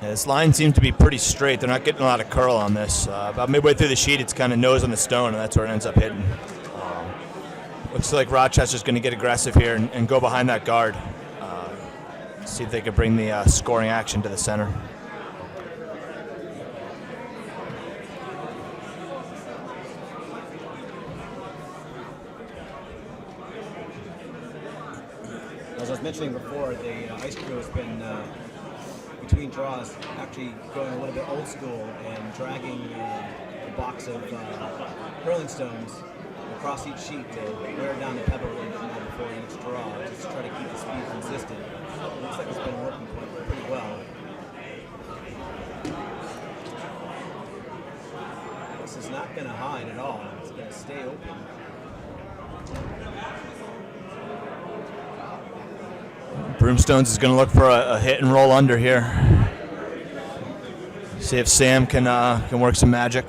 Yeah, this line seems to be pretty straight. They're not getting a lot of curl on this. About midway through the sheet, it's kind of nose on the stone, and that's where it ends up hitting. Looks like Rochester's going to get aggressive here and go behind that guard. See if they could bring the scoring action to the center. As I was mentioning before, the ice crew has been, between draws, actually going a little bit old school and dragging a box of curling stones across each sheet to wear down the pebble before each draw, just to try to keep the speed consistent. It looks like it's been working pretty well. This is not going to hide at all. It's going to stay open. Broomstones is going to look for a hit and roll under here. See if Sam can work some magic.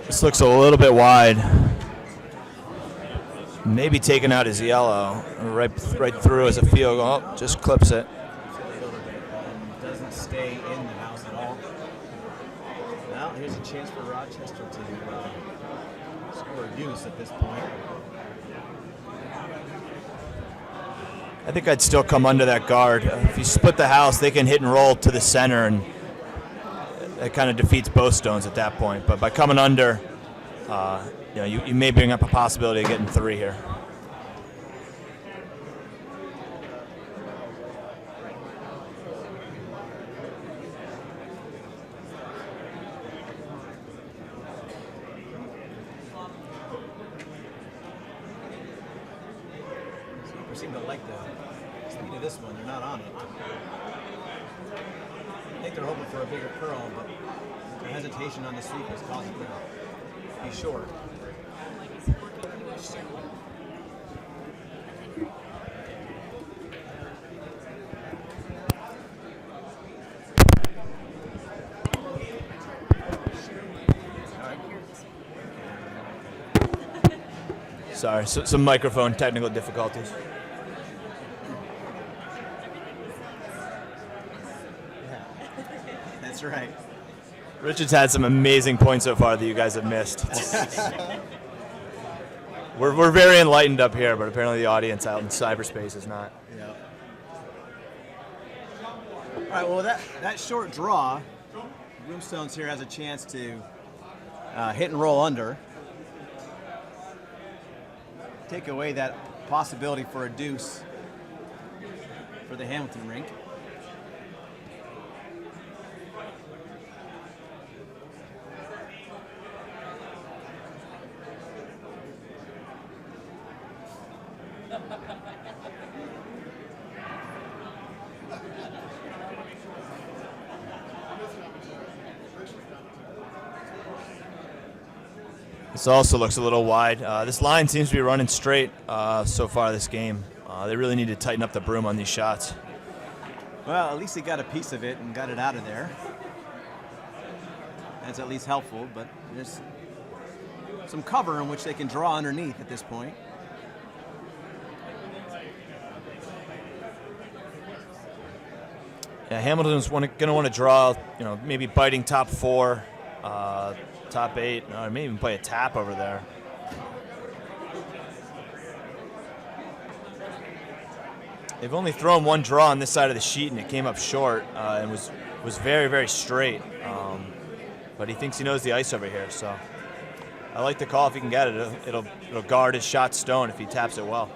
This looks a little bit wide. Maybe taking out his yellow right through as a field goal. Oh, just clips it. Doesn't stay in the house at all. Now here's a chance for Rochester to score a deuce at this point. I think I'd still come under that guard. If you split the house, they can hit and roll to the center, and it kind of defeats both stones at that point. But by coming under, you may bring up a possibility of getting 3 here. Super seem to like the speed of this one. They're not on it. I think they're hoping for a bigger curl, but the hesitation on the sweep is causing them to be short. Sorry, some microphone technical difficulties. That's right. Richard's had some amazing points so far that you guys have missed. We're very enlightened up here, but apparently the audience out in cyberspace is not. Yeah. All right, well, that short draw, Broomstones here has a chance to hit and roll under. Take away that possibility for a deuce for the Hamilton rink. This also looks a little wide. This line seems to be running straight so far this game. They really need to tighten up the broom on these shots. Well, at least they got a piece of it and got it out of there. That's at least helpful, but there's some cover in which they can draw underneath at this point. Yeah, Hamilton's going to want to draw, maybe biting top 4, top 8, or maybe even play a tap over there. They've only thrown one draw on this side of the sheet, and it came up short and was very, very straight. But he thinks he knows the ice over here, so I like the call if he can get it. It'll guard his shot stone if he taps it well.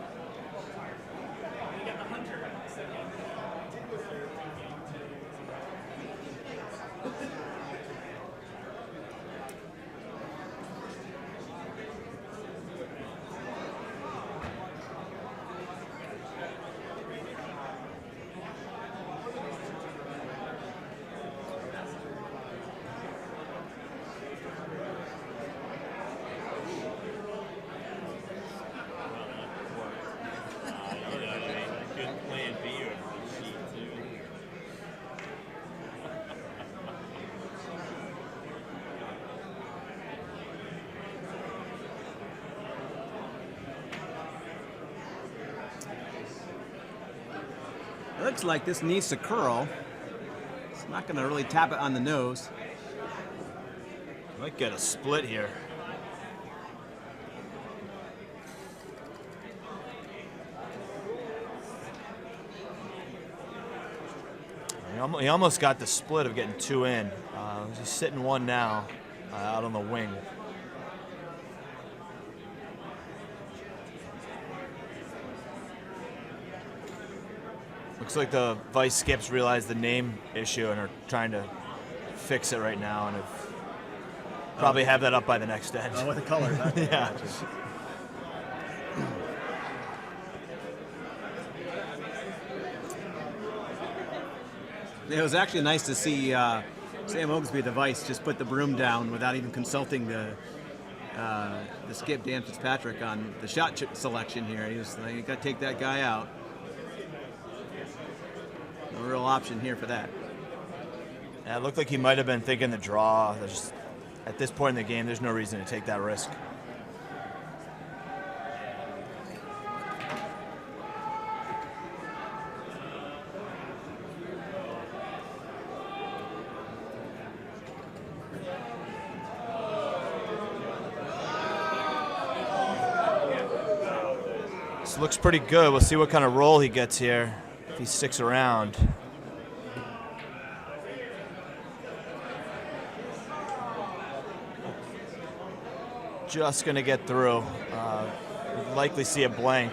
Looks like this needs to curl. It's not going to really tap it on the nose. Might get a split here. He almost got the split of getting 2 in. He's sitting 1 now, out on the wing. Looks like the vice skips realized the name issue and are trying to fix it right now, and have probably have that up by the next end. Oh, with the colors. Yeah. It was actually nice to see Sam Oaksby, the vice, just put the broom down without even consulting the skip Dan Fitzpatrick on the shot selection here. He was like, "You got to take that guy out." No real option here for that. Yeah, it looked like he might have been thinking the draw. At this point in the game, there's no reason to take that risk. This looks pretty good. We'll see what kind of roll he gets here if he sticks around. Just going to get through. We'd likely see a blank.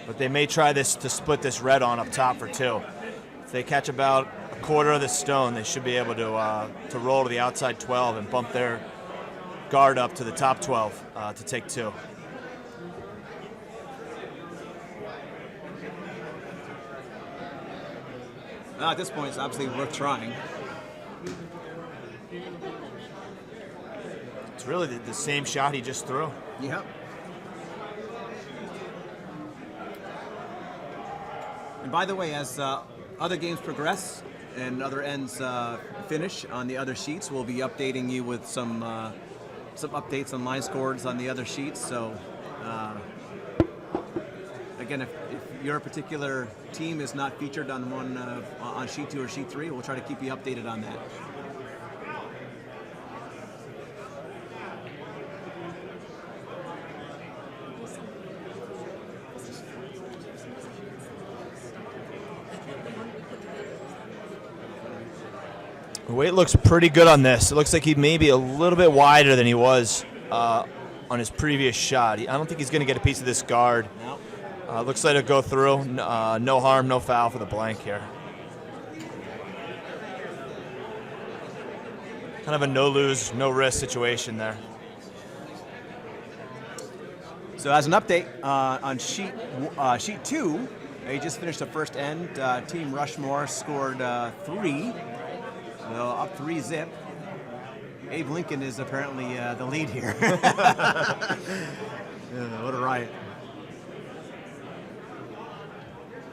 But they may try this to split this red on up top for 2. If they catch about a quarter of the stone, they should be able to roll to the outside 12 and bump their guard up to the top 12 to take 2. At this point, it's obviously worth trying. It's really the same shot he just threw. Yep. And by the way, as other games progress and other ends finish on the other sheets, we'll be updating you with some updates on line scores on the other sheets. So again, if your particular team is not featured on one on sheet 2 or sheet 3, we'll try to keep you updated on that. The weight looks pretty good on this. It looks like he may be a little bit wider than he was on his previous shot. I don't think he's going to get a piece of this guard. Nope. Looks like it'll go through. No harm, no foul for the blank here. Kind of a no-lose, no-risk situation there. So as an update on sheet 2, he just finished the first end. Team Rushmore scored 3. So up 3-zip. Abe Lincoln is apparently the lead here. What a riot.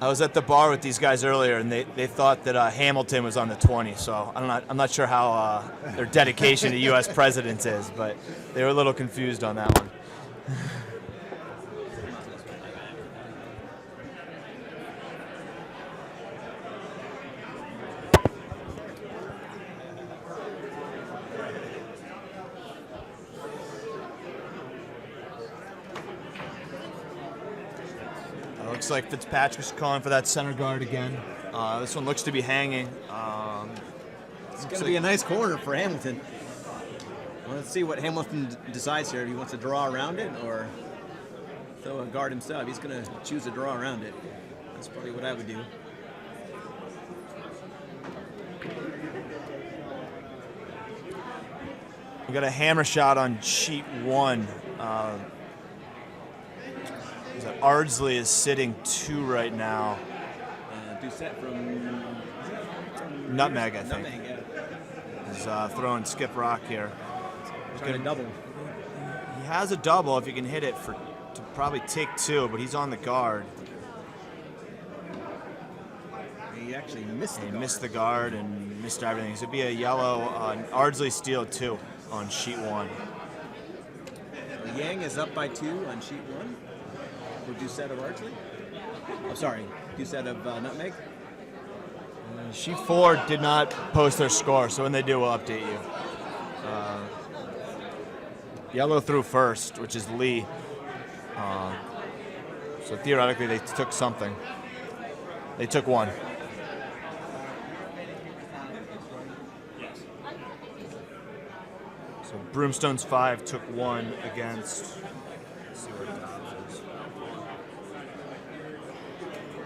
I was at the bar with these guys earlier, and they thought that Hamilton was on the 20. So I'm not sure how their dedication to U.S. presidents is, but they were a little confused on that one. Looks like Fitzpatrick's calling for that center guard again. This one looks to be hanging. It's going to be a nice corner for Hamilton. Well, let's see what Hamilton decides here. If he wants to draw around it or throw a guard himself. He's going to choose to draw around it. That's probably what I would do. We got a hammer shot on sheet 1. Ardsley is sitting 2 right now. Doucette from Nutmeg, I think. Nutmeg, yeah. He's throwing skip rock here. He's got a double. He has a double if you can hit it to probably take 2, but he's on the guard. He actually missed the guard. He missed the guard and missed everything. So it'd be a yellow Ardsley steal 2 on sheet 1. Yang is up by 2 on sheet 1. for Doucette of Archly? I'm sorry, Doucette of Nutmeg? Sheet 4 did not post their score, so when they do, we'll update you. Yellow threw first, which is Lee. So theoretically, they took something. They took 1. So Broomstones 5 took 1 against. Let's see where Dobbs is.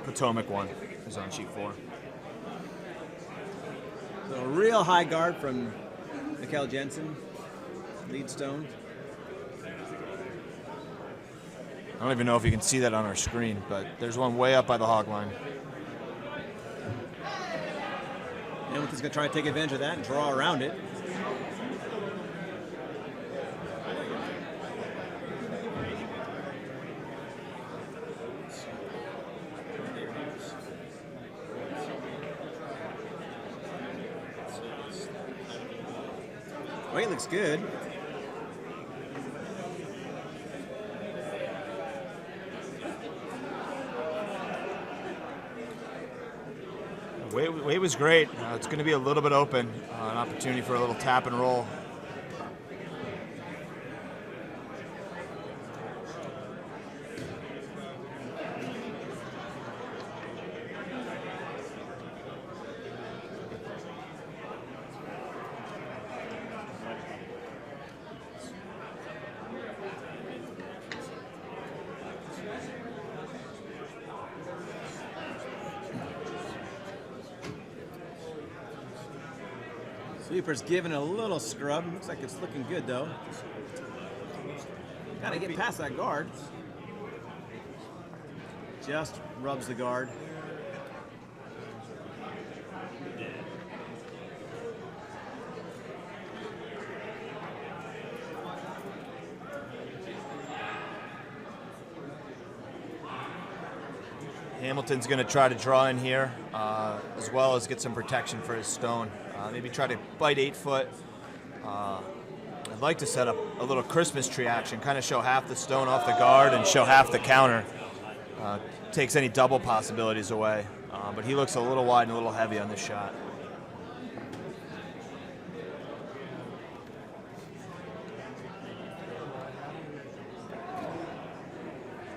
Potomac 1 is on sheet 4. So a real high guard from Mikkel Jensen, lead stone. I don't even know if you can see that on our screen, but there's one way up by the hog line. Hamilton's going to try to take advantage of that and draw around it. Weight looks good. Weight was great. It's going to be a little bit open, an opportunity for a little tap and roll. Sweeper's giving a little scrub. Looks like it's looking good though. Got to get past that guard. Just rubs the guard. Hamilton's going to try to draw in here, as well as get some protection for his stone. Maybe try to bite 8 foot. I'd like to set up a little Christmas tree action, kind of show half the stone off the guard and show half the counter. Takes any double possibilities away, but he looks a little wide and a little heavy on this shot.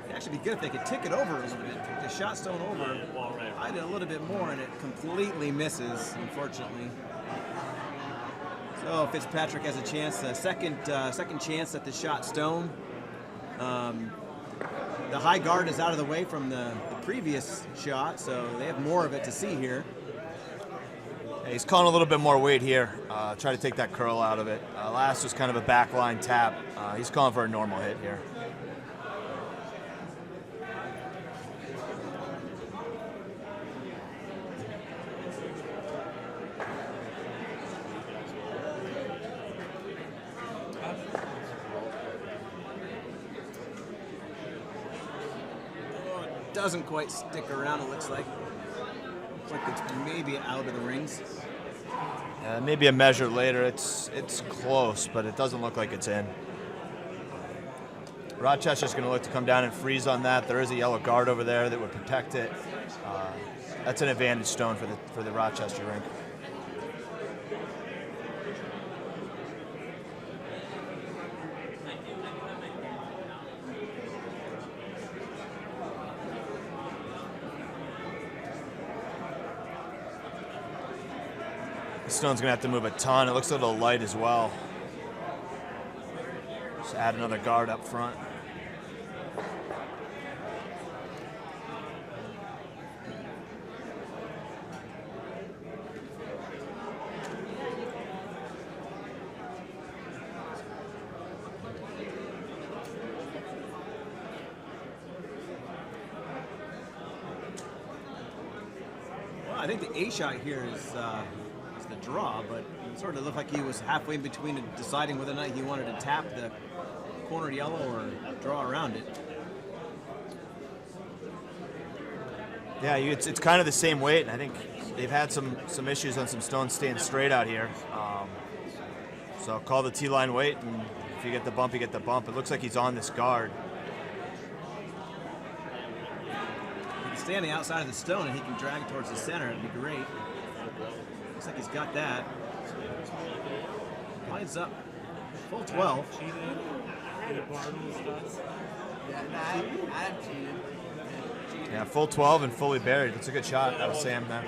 It'd actually be good if they could tick it over a little bit, take the shot stone over, hide it a little bit more, and it completely misses, unfortunately. So Fitzpatrick has a chance, second chance at the shot stone. The high guard is out of the way from the previous shot, so they have more of it to see here. Yeah, he's calling a little bit more weight here. Try to take that curl out of it. Last was kind of a backline tap. He's calling for a normal hit here. Doesn't quite stick around, it looks like. Looks like it's maybe out of the rings. Maybe a measure later. It's close, but it doesn't look like it's in. Rochester's going to look to come down and freeze on that. There is a yellow guard over there that would protect it. That's an advantage stone for the Rochester rink. Stone's gonna have to move a ton. It looks a little light as well. Just add another guard up front. Well, I think the A shot here is the draw, but it sort of looked like he was halfway in between deciding whether or not he wanted to tap the cornered yellow or draw around it. Yeah, it's kind of the same weight, and I think they've had some issues on some stones staying straight out here. So call the T-line weight, and if you get the bump, you get the bump. It looks like he's on this guard. stay on the outside of the stone and he can drag it towards the center, it'd be great. Looks like he's got that. Lines up. Full 12. Yeah, full 12 and fully buried. That's a good shot out of Sam there.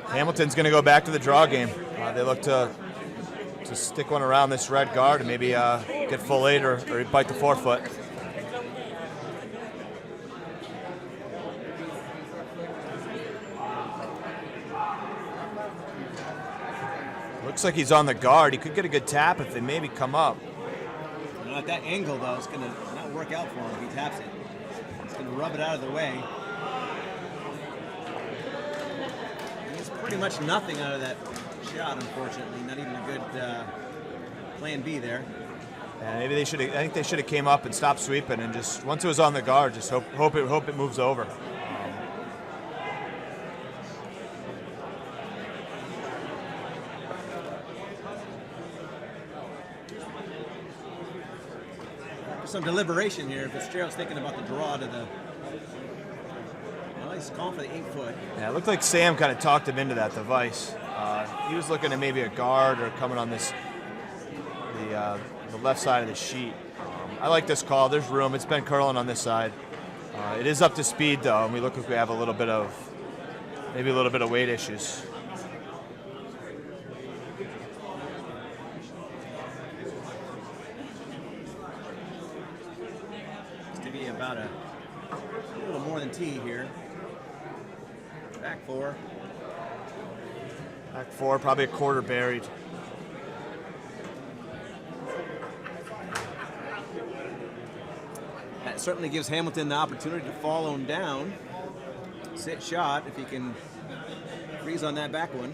Hamilton's going to go back to the draw game. They look to stick one around this red guard and maybe get full 8 or bite the forefoot. Looks like he's on the guard. He could get a good tap if they maybe come up. You know, at that angle, though, it's going to not work out for him if he taps it. It's going to rub it out of the way. Pretty much nothing out of that shot, unfortunately. Not even a good plan B there. Yeah, maybe they should. I think they should have came up and stopped sweeping and just once it was on the guard, just hope it moves over. There's some deliberation here. Fitzgerald's thinking about the draw to the. He's calling for the 8 foot. Yeah, it looked like Sam kind of talked him into that device. He was looking at maybe a guard or coming on this the left side of the sheet. I like this call. There's room. It's been curling on this side. It is up to speed though, and we look like we have a little bit of weight issues. It's to be about a little more than T here. Back 4. Back 4, probably a quarter buried. That certainly gives Hamilton the opportunity to follow him down. Sit shot if he can freeze on that back one.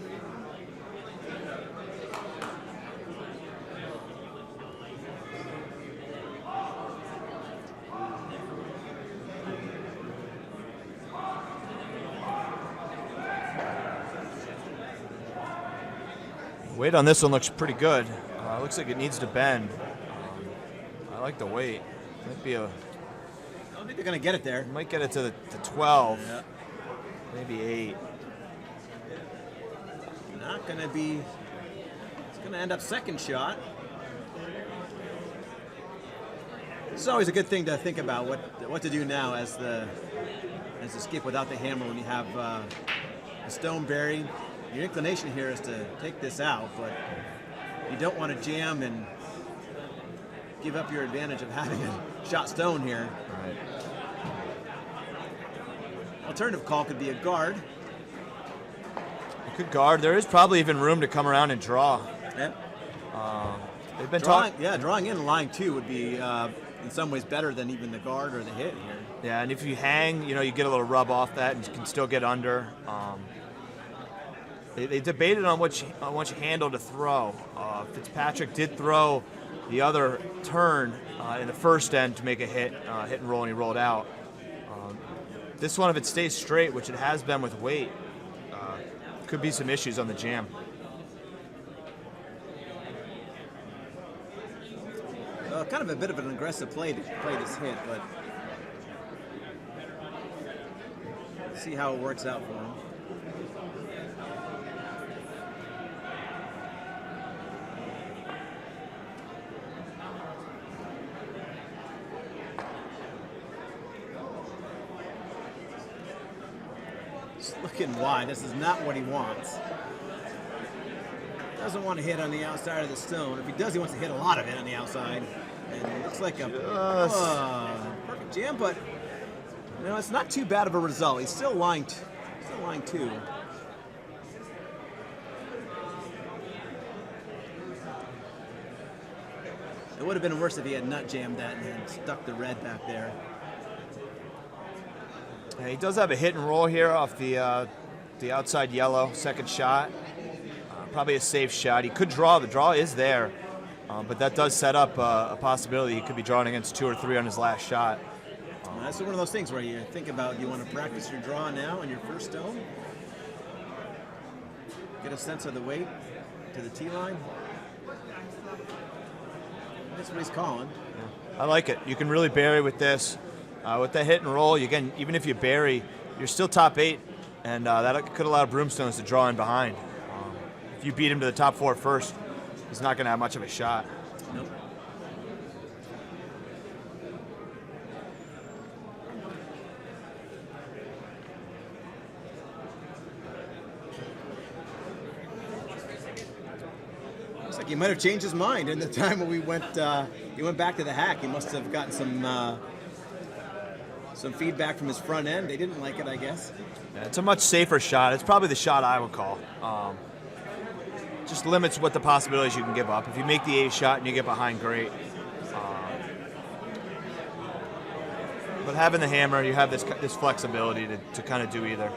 Weight on this one looks pretty good. Looks like it needs to bend. I like the weight. Might be a. I don't think they're going to get it there. Might get it to the 12. Yeah. Maybe 8. Not going to be. It's going to end up second shot. This is always a good thing to think about what to do now as the skip without the hammer when you have the stone buried. Your inclination here is to take this out, but you don't want to jam and give up your advantage of having a shot stone here. Right. Alternative call could be a guard. A good guard. There is probably even room to come around and draw. Yep. They've been talking. Yeah, drawing in line 2 would be in some ways better than even the guard or the hit here. Yeah, and if you hang, you get a little rub off that and you can still get under. They debated on which handle to throw. Fitzpatrick did throw the other turn in the first end to make a hit and roll, and he rolled out. This one, if it stays straight, which it has been with weight, could be some issues on the jam. Kind of a bit of an aggressive play to play this hit, but see how it works out for him. Looking wide. This is not what he wants. Doesn't want to hit on the outside of the stone. If he does, he wants to hit a lot of it on the outside. And it looks like a perfect jam, but it's not too bad of a result. He's still line 2. It would have been worse if he had nut jammed that and then stuck the red back there. Yeah, he does have a hit and roll here off the outside yellow, second shot. Probably a safe shot. He could draw. The draw is there, but that does set up a possibility he could be drawing against 2 or 3 on his last shot. That's one of those things where you think about, do you want to practice your draw now on your first stone? Get a sense of the weight. to the tee line. That's what he's calling. I like it. You can really bury with this. With that hit and roll, again, even if you bury, you're still top 8, and that could allow Broomstones to draw in behind. If you beat him to the top 4 first, he's not going to have much of a shot. Nope. Looks like he might have changed his mind in the time when he went back to the hack. He must have gotten some feedback from his front end. They didn't like it, I guess. Yeah, it's a much safer shot. It's probably the shot I would call. Just limits what the possibilities you can give up. If you make the A shot and you get behind, great. But having the hammer, you have this flexibility to kind of do either.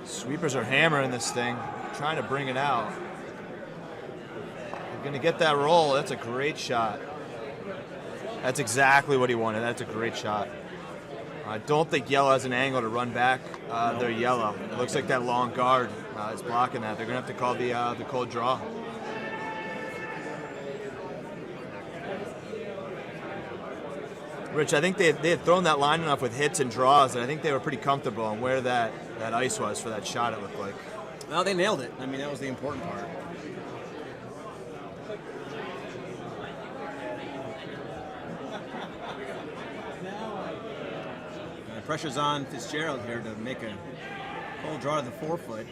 Sweepers are hammering this thing, trying to bring it out. You're going to get that roll. That's a great shot. That's exactly what he wanted. That's a great shot. I don't think yellow has an angle to run back. They're yellow. It looks like that long guard is blocking that. They're going to have to call the cold draw. Rich, I think they had thrown that line enough with hits and draws, and I think they were pretty comfortable on where that ice was for that shot, it looked like. Well, they nailed it. I mean, that was the important part. And the pressure's on Fitzgerald here to make a cold draw to the 4-foot.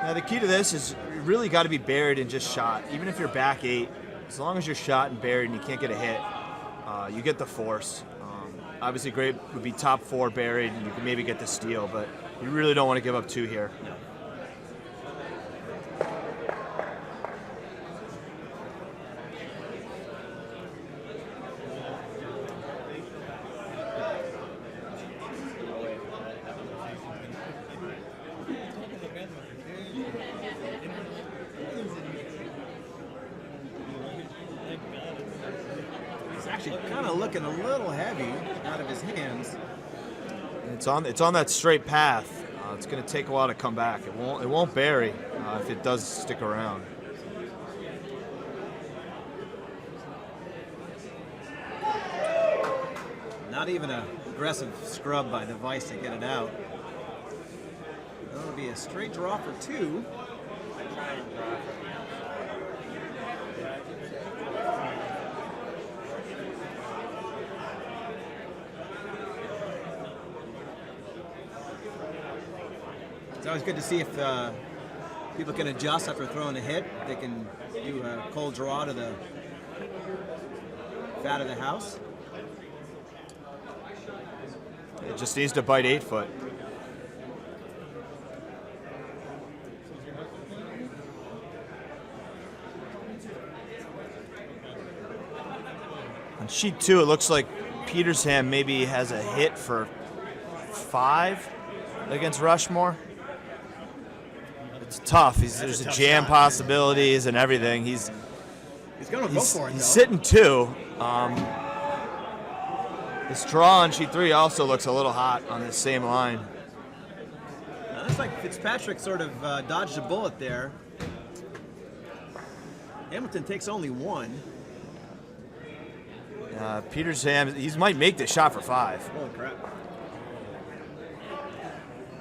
Now, the key to this is you really got to be buried and just shot. Even if you're back 8, as long as you're shot and buried and you can't get a hit, you get the force. Obviously, great would be top 4 buried, and you can maybe get the steal, but you really don't want to give up 2 here. No. Kind of looking a little heavy out of his hands. It's on that straight path. It's going to take a while to come back. It won't bury if it does stick around. Not even an aggressive scrub by the Vice to get it out. That'll be a straight draw for 2. It's always good to see if people can adjust after throwing a hit. They can do a cold draw to the fat of the house. It just needs to bite 8-foot. On sheet 2, it looks like Petersham maybe has a hit for 5 against Rushmore. It's tough. There's a jam shot, possibilities and everything. He's going to go for it, he's though. sitting 2. This draw on sheet 3 also looks a little hot on this same line. Looks like Fitzpatrick sort of dodged a bullet there. Hamilton takes only 1. Petersham, he might make the shot for 5. Holy crap.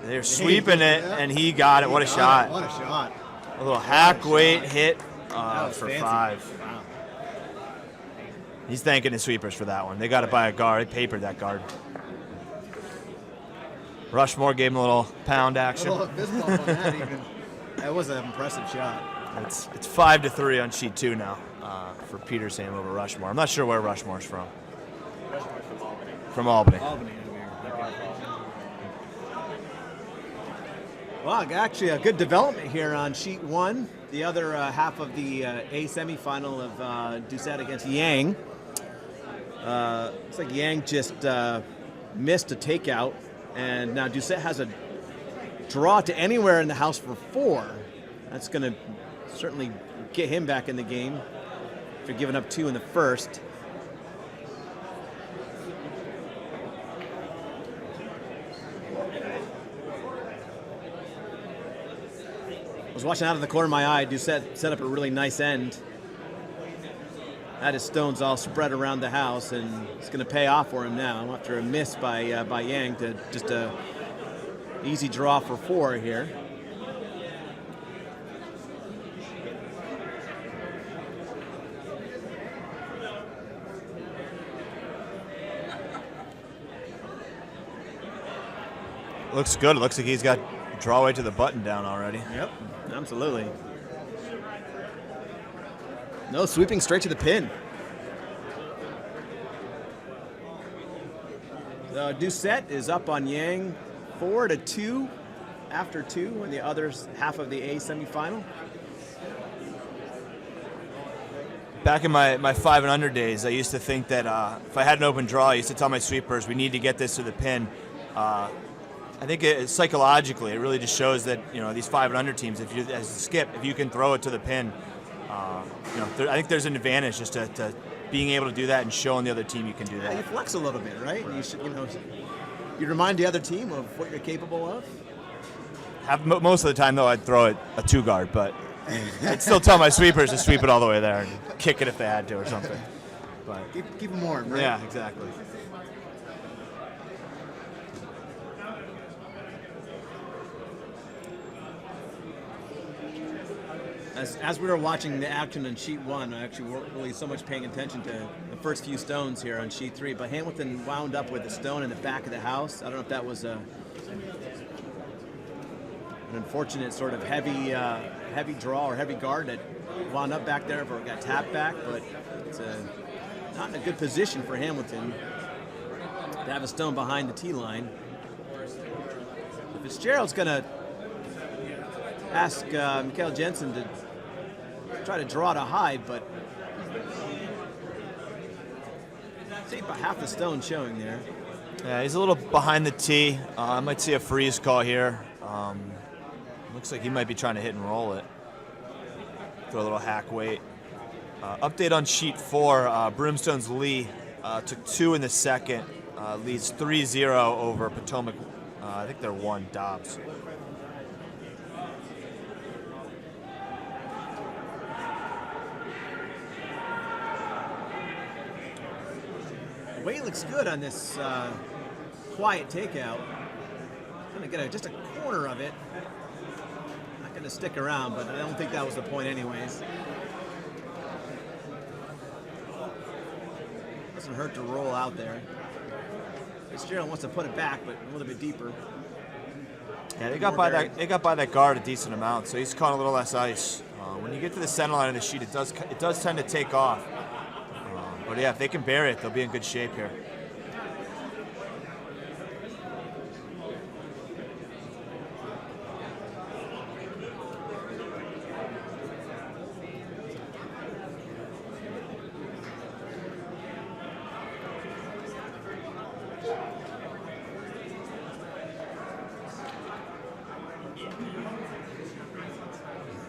They're sweeping it, and he got it. What a shot. What a shot. A little hack weight hit for fancy. 5. Wow. He's thanking his sweepers for that one. They got to buy a guard. They papered that guard. Rushmore gave him a little pound action. A little fist bump on that even. That was an impressive shot. It's 5-3 on sheet 2 now for Petersham over Rushmore. I'm not sure where Rushmore's from. Rushmore's from Albany. From Albany. Albany. Well, actually a good development here on sheet 1. the other half of the A semifinal of Doucette against Yang. Looks like Yang just missed a takeout, and now Doucette has a draw to anywhere in the house for 4. That's going to certainly get him back in the game after giving up 2 in the first. I was watching out of the corner of my eye. Doucette set up a really nice end. Had his stones all spread around the house, and it's going to pay off for him now after a miss by Yang to just a easy draw for 4 here. Looks good. It looks like he's got draw away to the button down already. Yep, absolutely. No, sweeping straight to the pin. So Doucette is up on Yang 4-2 after 2 in the other half of the A semifinal. Back in my 5 and under days, I used to think that if I had an open draw, I used to tell my sweepers, we need to get this to the pin. I think psychologically, it really just shows that these 5 and under teams, if you as a skip, if you can throw it to the pin, I think there's an advantage just to being able to do that and showing the other team you can do that. Yeah, you flex a little bit, right? You should, you remind the other team of what you're capable of. Most of the time, though, I'd throw it a 2 guard, but I'd still tell my sweepers to sweep it all the way there and kick it if they had to or something. But keep them warm, right? Yeah, exactly. As we were watching the action on sheet 1, I actually weren't really so much paying attention to the first few stones here on sheet 3, but Hamilton wound up with a stone in the back of the house. I don't know if that was an unfortunate sort of heavy draw or heavy guard that wound up back there or got tapped back, but it's not in a good position for Hamilton to have a stone behind the tee line. Fitzgerald's going to ask Mikael Jensen to try to draw to hide, but see about half the stone showing there. Yeah, he's a little behind the tee. I might see a freeze call here. Looks like he might be trying to hit and roll it. Throw a little hack weight. Update on sheet 4. Broomstones Lee took 2 in the second. Leads 3-0 over Potomac. I think they're 1 Dobbs. Weight looks good on this quiet takeout. Gonna get just a corner of it. Not gonna stick around, but I don't think that was the point anyways. Doesn't hurt to roll out there. Fitzgerald wants to put it back, but a little bit deeper. Yeah, they got by that guard a decent amount, so he's caught a little less ice. When you get to the center line of the sheet, it does tend to take off. But yeah, if they can bury it, they'll be in good shape here.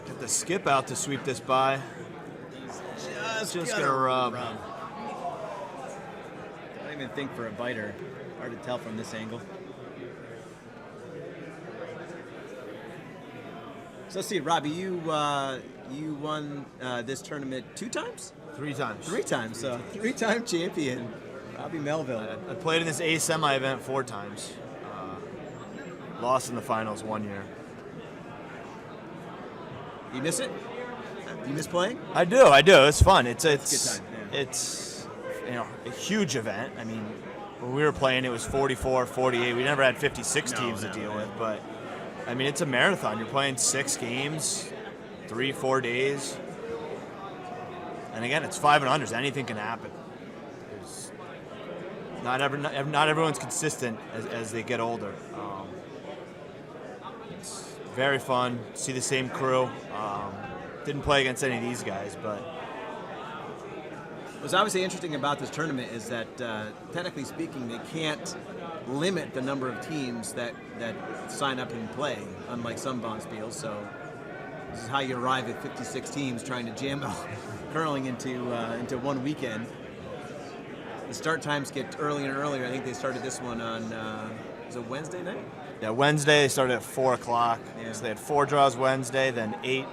Get the skip out to sweep this by. Just gonna rub. I don't even think for a biter. Hard to tell from this angle. So let's see, Robbie, you won this tournament 2 times? 3 times. 3 times, so 3-time champion, Robbie Melville. I played in this A semi event 4 times. Lost in the finals 1 year. You miss it? You miss playing? I do. It's fun. It's a good time, yeah. It's a huge event. I mean, when we were playing, it was 44, 48. We never had 56 teams to deal with, but I mean, it's a marathon. You're playing 6 games, 3-4 days, and again, it's 5 and unders. Anything can happen. Not everyone's consistent as they get older. It's very fun. See the same crew. Didn't play against any of these guys, but What's obviously interesting about this tournament is that, technically speaking, they can't limit the number of teams that sign up and play, unlike some Bonspiels. So this is how you arrive at 56 teams trying to jam curling into one weekend. The start times get earlier and earlier. I think they started this one on was it Wednesday night? yeah, Wednesday they started at 4 o'clock. Yeah. So they had 4 draws Wednesday, then 8,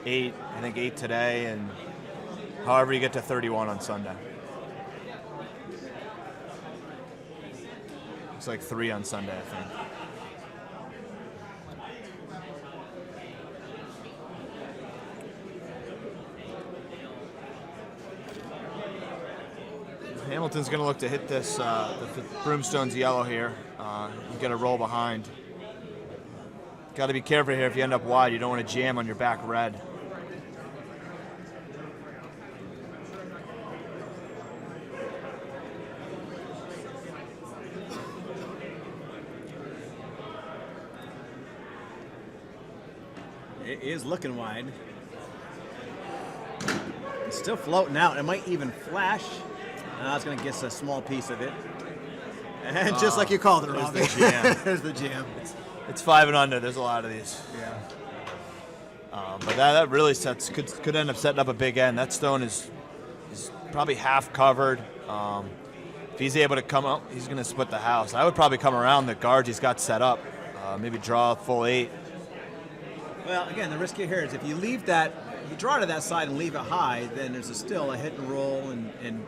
I think 8 today, and however you get to 31 on Sunday. It's like 3 on Sunday, I think. Hamilton's going to look to hit this, the Broomstones yellow here. You got to roll behind. Got to be careful here. If you end up wide, you don't want to jam on your back red. It is looking wide. It's still floating out. It might even flash. It's going to get a small piece of it. And just like you called it, Robbie. There's the jam. There's the jam. It's 5 and under. There's a lot of these. Yeah. But that really could end up setting up a big end. That stone is probably half covered. If he's able to come up, he's going to split the house. I would probably come around the guards he's got set up. Maybe draw a full 8. Well, again, the risk here is if you leave that, if you draw to that side and leave it high, then there's still a hit and roll, and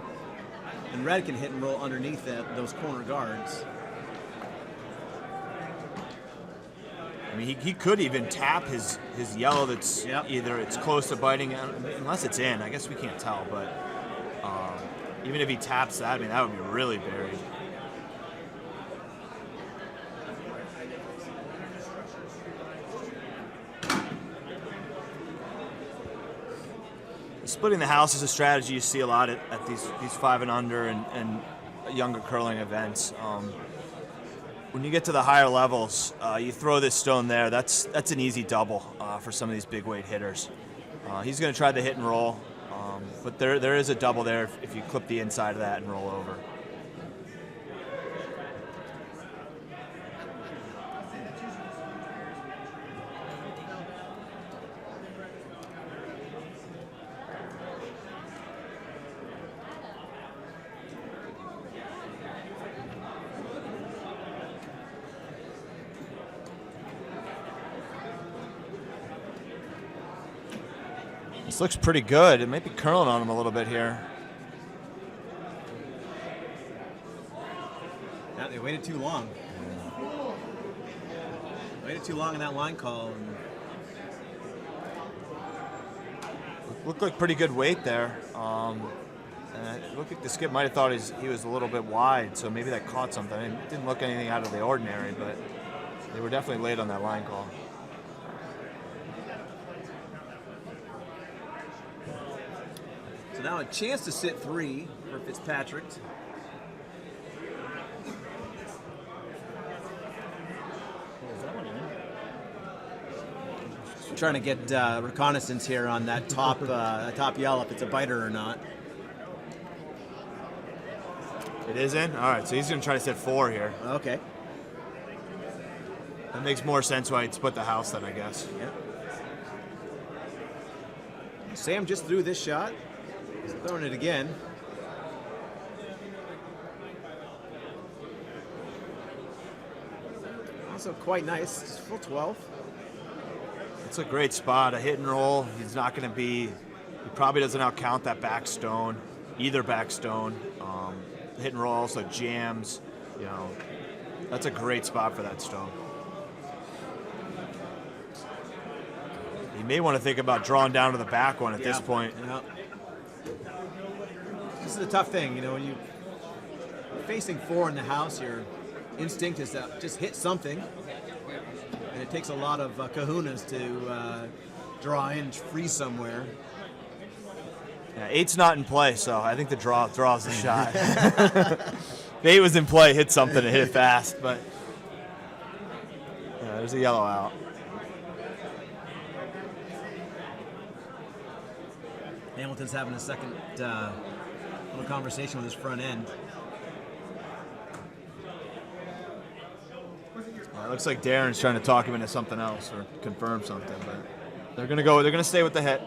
red can hit and roll underneath those corner guards. I mean, he could even tap his yellow that's either it's close to biting, unless it's in. I guess we can't tell, but even if he taps that, I mean, that would be really buried. Splitting the house is a strategy you see a lot at these 5 and under and younger curling events. When you get to the higher levels, you throw this stone there. That's an easy double for some of these big weight hitters. He's going to try the hit and roll, but there is a double there if you clip the inside of that and roll over. This looks pretty good. It might be curling on him a little bit here. Yeah, they waited too long. Waited too long in that line call. Looked like pretty good weight there. And it looked like the skip might have thought he was a little bit wide, so maybe that caught something. It didn't look anything out of the ordinary, but they were definitely late on that line call. Now a chance to sit 3 for Fitzpatrick. I'm trying to get reconnaissance here on that top yellow, if it's a biter or not. It is in? All right, so he's going to try to sit 4 here. Okay. That makes more sense why he'd split the house then, I guess. Yeah. Sam just threw this shot. He's throwing it again. Also quite nice. It's full 12. It's a great spot. A hit and roll. He's not going to be. He probably doesn't outcount that back stone, either back stone. The hit and roll also jams. You know, that's a great spot for that stone. You may want to think about drawing down to the back one at this point. Yeah. This is a tough thing, you know, when you're facing 4 in the house, your instinct is to just hit something, and it takes a lot of kahunas to draw in, freeze somewhere. Yeah, 8's not in play, so I think the draws the shot. If 8 was in play, hit something and hit it fast, but there's a yellow out. Hamilton's having a second little conversation with his front end. It looks like Darren's trying to talk him into something else or confirm something, but they're gonna stay with the hit.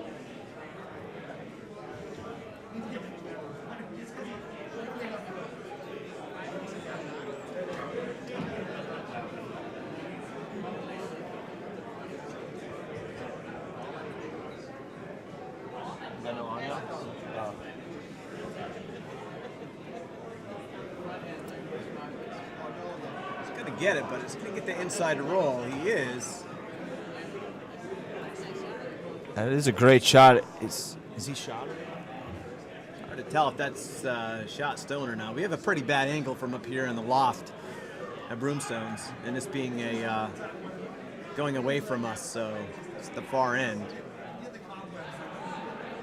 Get it, but it's going to get the inside roll. He is. That is a great shot. Is he shot? Hard to tell if that's shot stone or not. We have a pretty bad angle from up here in the loft at Broomstones, and this being a going away from us, so it's the far end.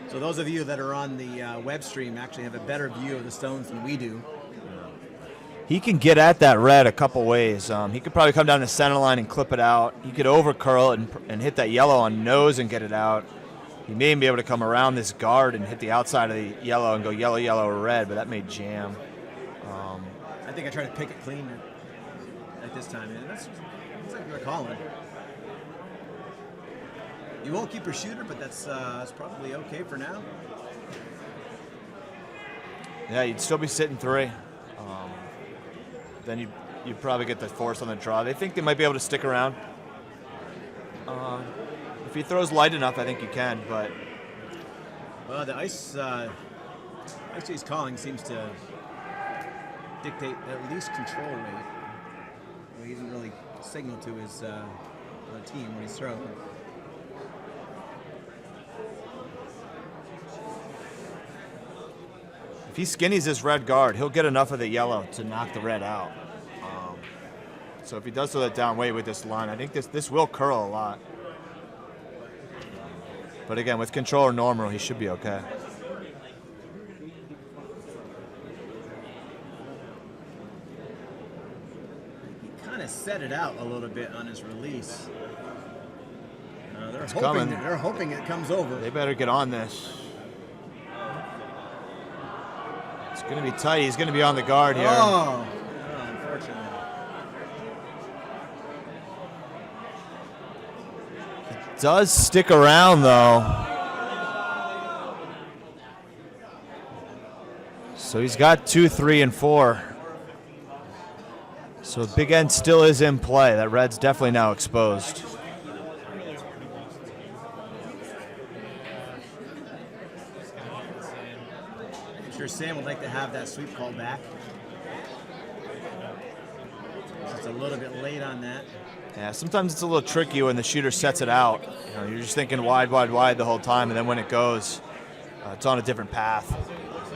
So those of you that are on the web stream actually have a better view of the stones than we do. He can get at that red a couple ways. He could probably come down the center line and clip it out. He could over curl it and hit that yellow on nose and get it out. He may even be able to come around this guard and hit the outside of the yellow and go yellow, yellow, or red, but that may jam. I think I tried to pick it clean at this time. And that's like you're calling. You won't keep your shooter, but that's probably okay for now. Yeah, you'd still be sitting 3. Then you'd probably get the force on the draw. They think they might be able to stick around. If he throws light enough, I think you can, but... Well, the ice he's calling seems to dictate at least control rate. Well, he didn't really signal to his team when he's throwing. If he skinnies this red guard, he'll get enough of the yellow to knock the red out. So if he does throw that down way with this line, I think this will curl a lot. But again, with control or normal, he should be okay. He kind of set it out a little bit on his release. They're hoping it comes over. They better get on this. It's going to be tight. He's going to be on the guard here. Oh, unfortunately. It does stick around, though. So he's got 2, 3, and 4. So big end still is in play. That red's definitely now exposed. Sam would like to have that sweep call back. Just a little bit late on that. Yeah, sometimes it's a little tricky when the shooter sets it out. You're just thinking wide, wide, wide the whole time, and then when it goes, it's on a different path.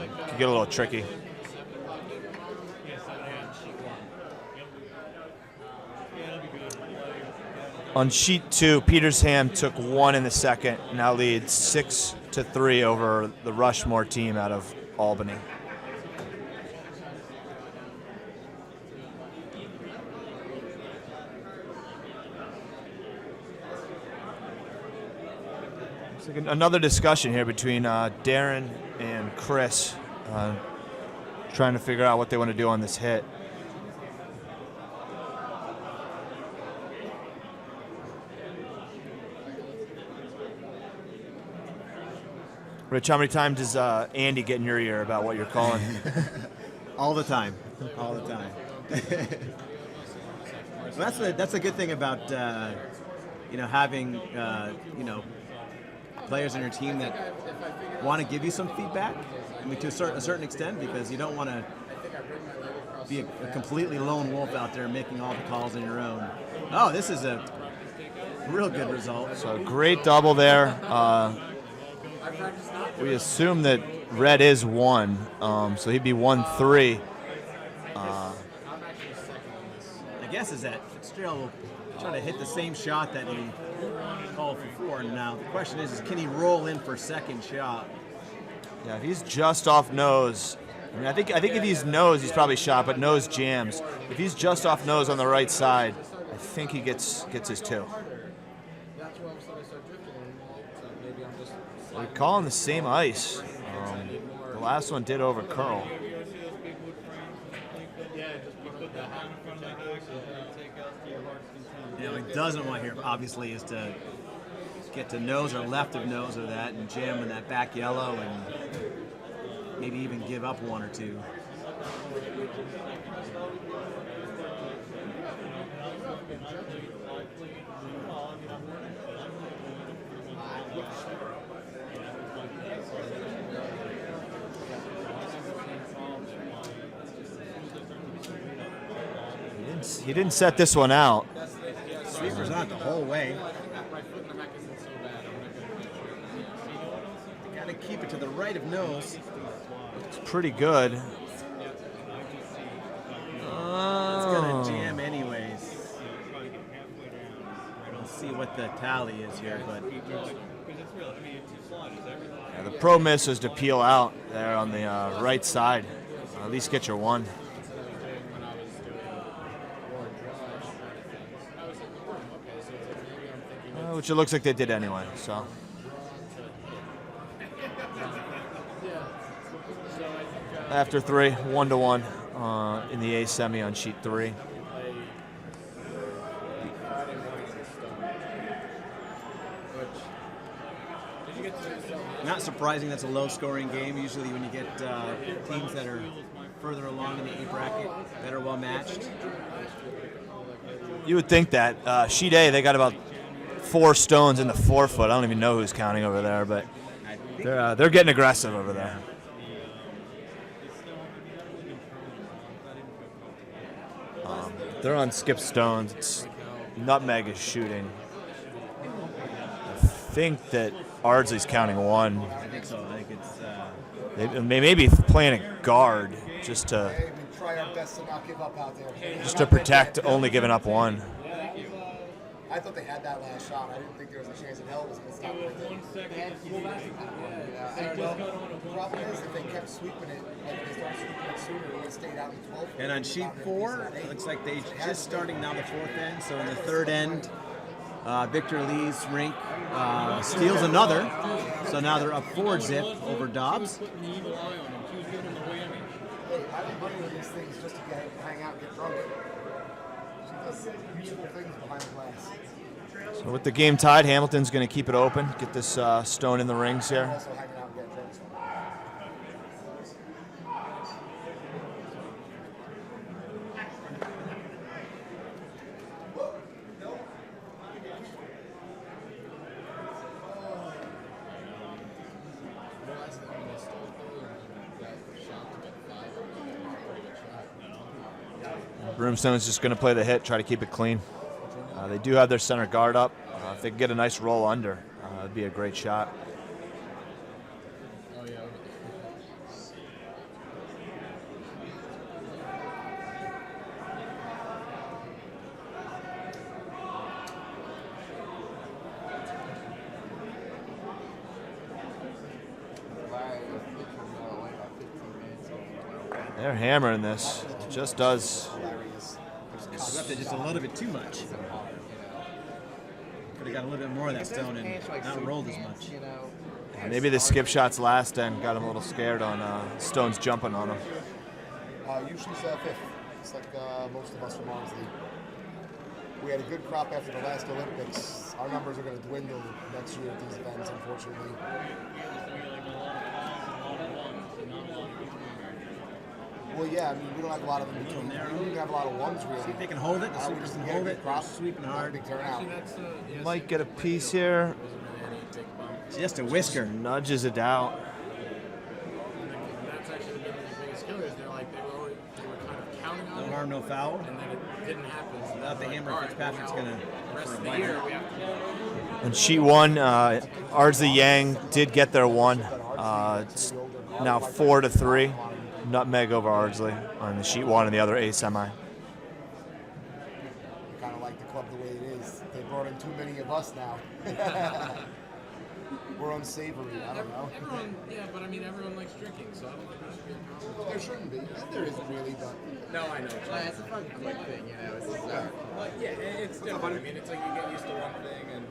It can get a little tricky. On sheet 2, Petersham took 1 in the second, now leads 6-3 over the Rushmore team out of Albany. It's like another discussion here between Darren and Chris, trying to figure out what they want to do on this hit. Rich, how many times does Andy get in your ear about what you're calling? All the time. All the time. Well, that's a good thing about having players on your team that want to give you some feedback. I mean, to a certain extent, because you don't want to be a completely lone wolf out there making all the calls on your own. Oh, this is a real good result. So great double there. We assume that red is 1, so he'd be 1-3. My guess is that Fitzgerald will try to hit the same shot that he called for 4. Now the question is can he roll in for second shot? Yeah, if he's just off nose. I mean, I think if he's nose, he's probably shot, but nose jams. If he's just off nose on the right side, I think he gets his 2. calling the same ice. The last one did over curl. What he doesn't want here, obviously, is to get to nose or left of nose of that and jam in that back yellow and maybe even give up one or two. He didn't set this one out. Sweeper's not the whole way. Got to keep it to the right of nose. It's pretty good. It's gonna jam anyways. We'll see what the tally is here, but Yeah, the pro miss is to peel out there on the right side. At least get your one. Which it looks like they did anyway, so. After 3, 1-1 in the A semi on sheet 3. not surprising that's a low-scoring game. Usually when you get teams that are further along in the A bracket, better well-matched. You would think that. Sheet A, they got about 4 stones in the 4-foot. I don't even know who's counting over there, but they're getting aggressive over there. They're on skip stones. Nutmeg is shooting. I think that Ardsley's counting 1. I think so. I think it's. They may be playing a guard just to try our best to not give up out there. just to protect only giving up 1. I thought they had that last shot. I didn't think there was a chance in hell it was going to stop the problem is if they kept sweeping it, like they started sweeping it sooner, it would have stayed out in 12. And on sheet 4, it looks like they just starting now the 4th end. So in the 3rd end, Victor Lee's rink steals another. So now they're up 4-zip over Dobbs. Hey, I don't money with these things just to hang out and get drunk. She does useful things behind the glass. So with the game tied, Hamilton's going to keep it open, get this stone in the rings here. Also hanging out and getting drunk. Broomstones just going to play the hit, try to keep it clean. They do have their center guard up. If they can get a nice roll under, it'd be a great shot. They're hammering this. It just does. Left it just a little bit too much. Could have got a little bit more of that stone and not rolled as much. Maybe the skip shots last end got him a little scared on stones jumping on him. Usually it's 5th. It's like most of us from Ardsley. We had a good crop after the last Olympics. Our numbers are going to dwindle next year at these events, unfortunately. Well, yeah, I mean, we don't have a lot of them. We don't have a lot of ones, really. See if they can hold it. The sweepers can hold it. Sweeping hard. Big turnout. Might get a piece here. Just a whisker. Nudges it out. That's actually the biggest killer is they were kind of counting on No it, harm, no foul. and then it didn't happen. Without the hammer, Fitzpatrick's going to Rest for of a the bite. year, we have to And sheet 1, Ardsley Yang did get their 1. It's now 4-3. Nutmeg over Ardsley on the sheet 1 and the other A semi. I kind of like the club the way it is. They brought in too many of us now. We're unsavory. I don't know. everyone, yeah, but I mean, everyone likes drinking, so I don't think there should be a problem. There shouldn't be. And there isn't really, but No, I know. It's a fun, quick thing, you know. It's just, yeah, it's different. I mean, it's like you get used to one thing and.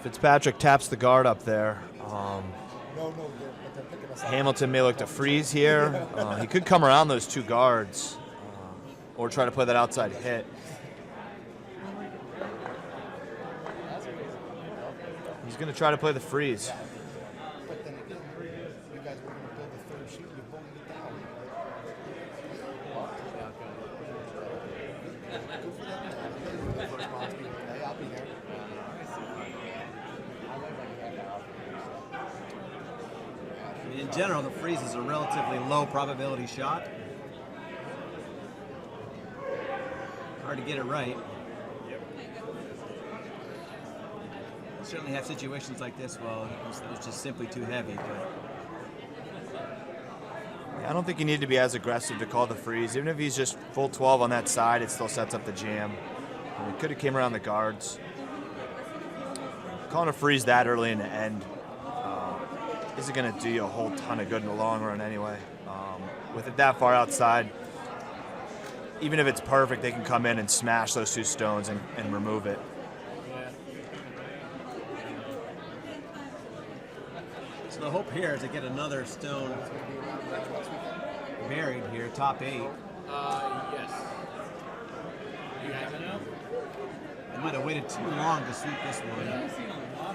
Fitzpatrick taps the guard up there. No, they're picking us up. Hamilton may look to freeze here. He could come around those two guards or try to play that outside hit. He's going to try to play the freeze. But then again, you guys were going to build the third sheet. You're holding it down. Good for them. First Bonspiel. Hey, I'll be there. In general, the freeze is a relatively low probability shot. Hard to get it right. Certainly have situations like this. Well, it was just simply too heavy. But I don't think you need to be as aggressive to call the freeze. Even if he's just full 12 on that side, it still sets up the jam. He could have came around the guards. Calling a freeze that early in the end isn't going to do you a whole ton of good in the long run anyway. With it that far outside, even if it's perfect, they can come in and smash those two stones and remove it. So the hope here is to get another stone buried here, top 8. Yes. You have it now? They might have waited too long to sweep this one. All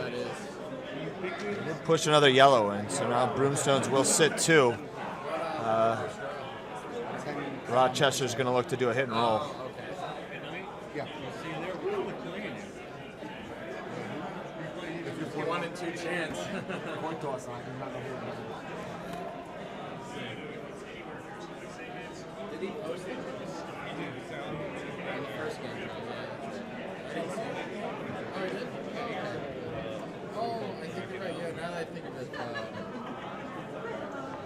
that is. Did push another yellow in, so now Broomstones will sit too. Rochester's going to look to do a hit and roll. Yeah. If you 1 and 2 chance. Coin toss on. You're not going to hear Did he post it? In the first game. I didn't see it. Oh, he did? Oh, I think you're right. Yeah, now that I think of it.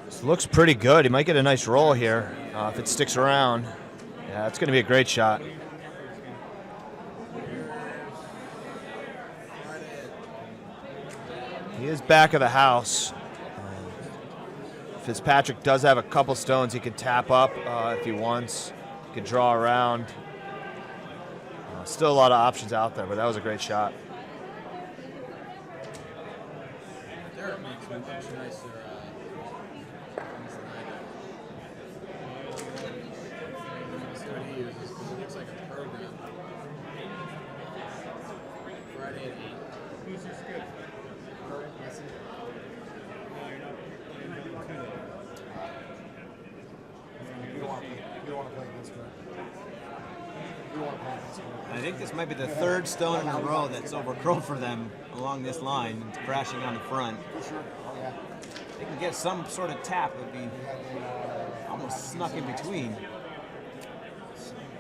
This looks pretty good. He might get a nice roll here if it sticks around. Yeah, it's going to be a great shot. He is back of the house. Fitzpatrick does have a couple stones he could tap up if he wants. He could draw around. Still a lot of options out there, but that was a great shot. Derek makes me much nicer. That's what he uses because it looks like a program. Friday at 8. Who's this good? We don't want to play against her. We want to play against her. I think this might be the third stone in a row that's overcrown for them along this line, crashing on the front. For sure. Oh, yeah. They can get some sort of tap, would be almost snuck in between.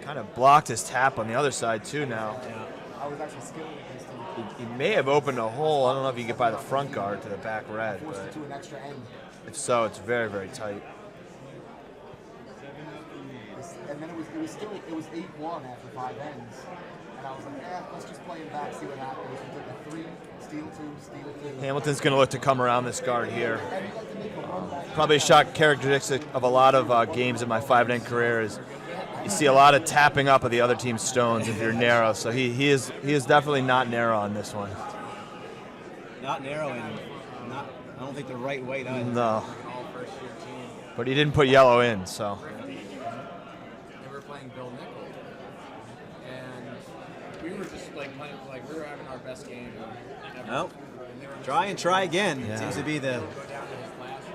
Kind of blocked his tap on the other side too now. Yeah. I was actually skilling against him. He may have opened a hole. I don't know if you get by the front guard to the back red, Forced it but to an extra end. if so, it's very, very tight. And then it was 8-1 after 5 ends. And I was like, let's just play him back, see what happens. We took a 3, steal 2, steal 2. Hamilton's going to look to come around this guard here. Probably a shot characteristic of a lot of games in my 5-end career is you see a lot of tapping up of the other team's stones if you're narrow. So he is definitely not narrow on this one. Not narrow and not, I don't think the right weight either. No, All first year team. but he didn't put yellow in, so. They were playing Bill Nickel. And we were just like playing, like we were having our best game ever. Nope. And they were just Try and try again. Yeah. Seems to be the go down to his last.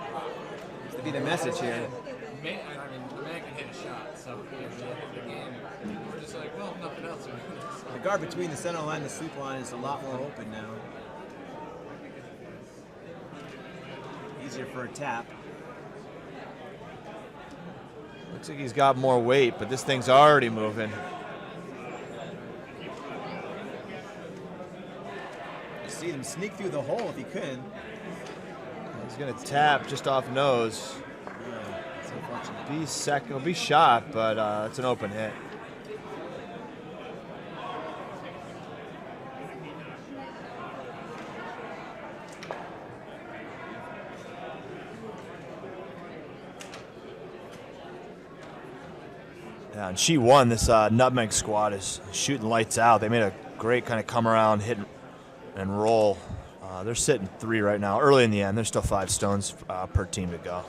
message here. I mean, the man can hit a shot, so at the end of the game, we're just like, well, nothing else. The guard between the center line and the sweep line is a lot more open now. Easier for a tap. Looks like he's got more weight, but this thing's already moving. See him sneak through the hole if he could. He's going to tap just off nose. It's unfortunate. He'll be shot, but it's an open hit. Yeah, and she won. This Nutmeg squad is shooting lights out. They made a great kind of come around, hit and roll. They're sitting 3 right now. Early in the end, there's still 5 stones per team to go.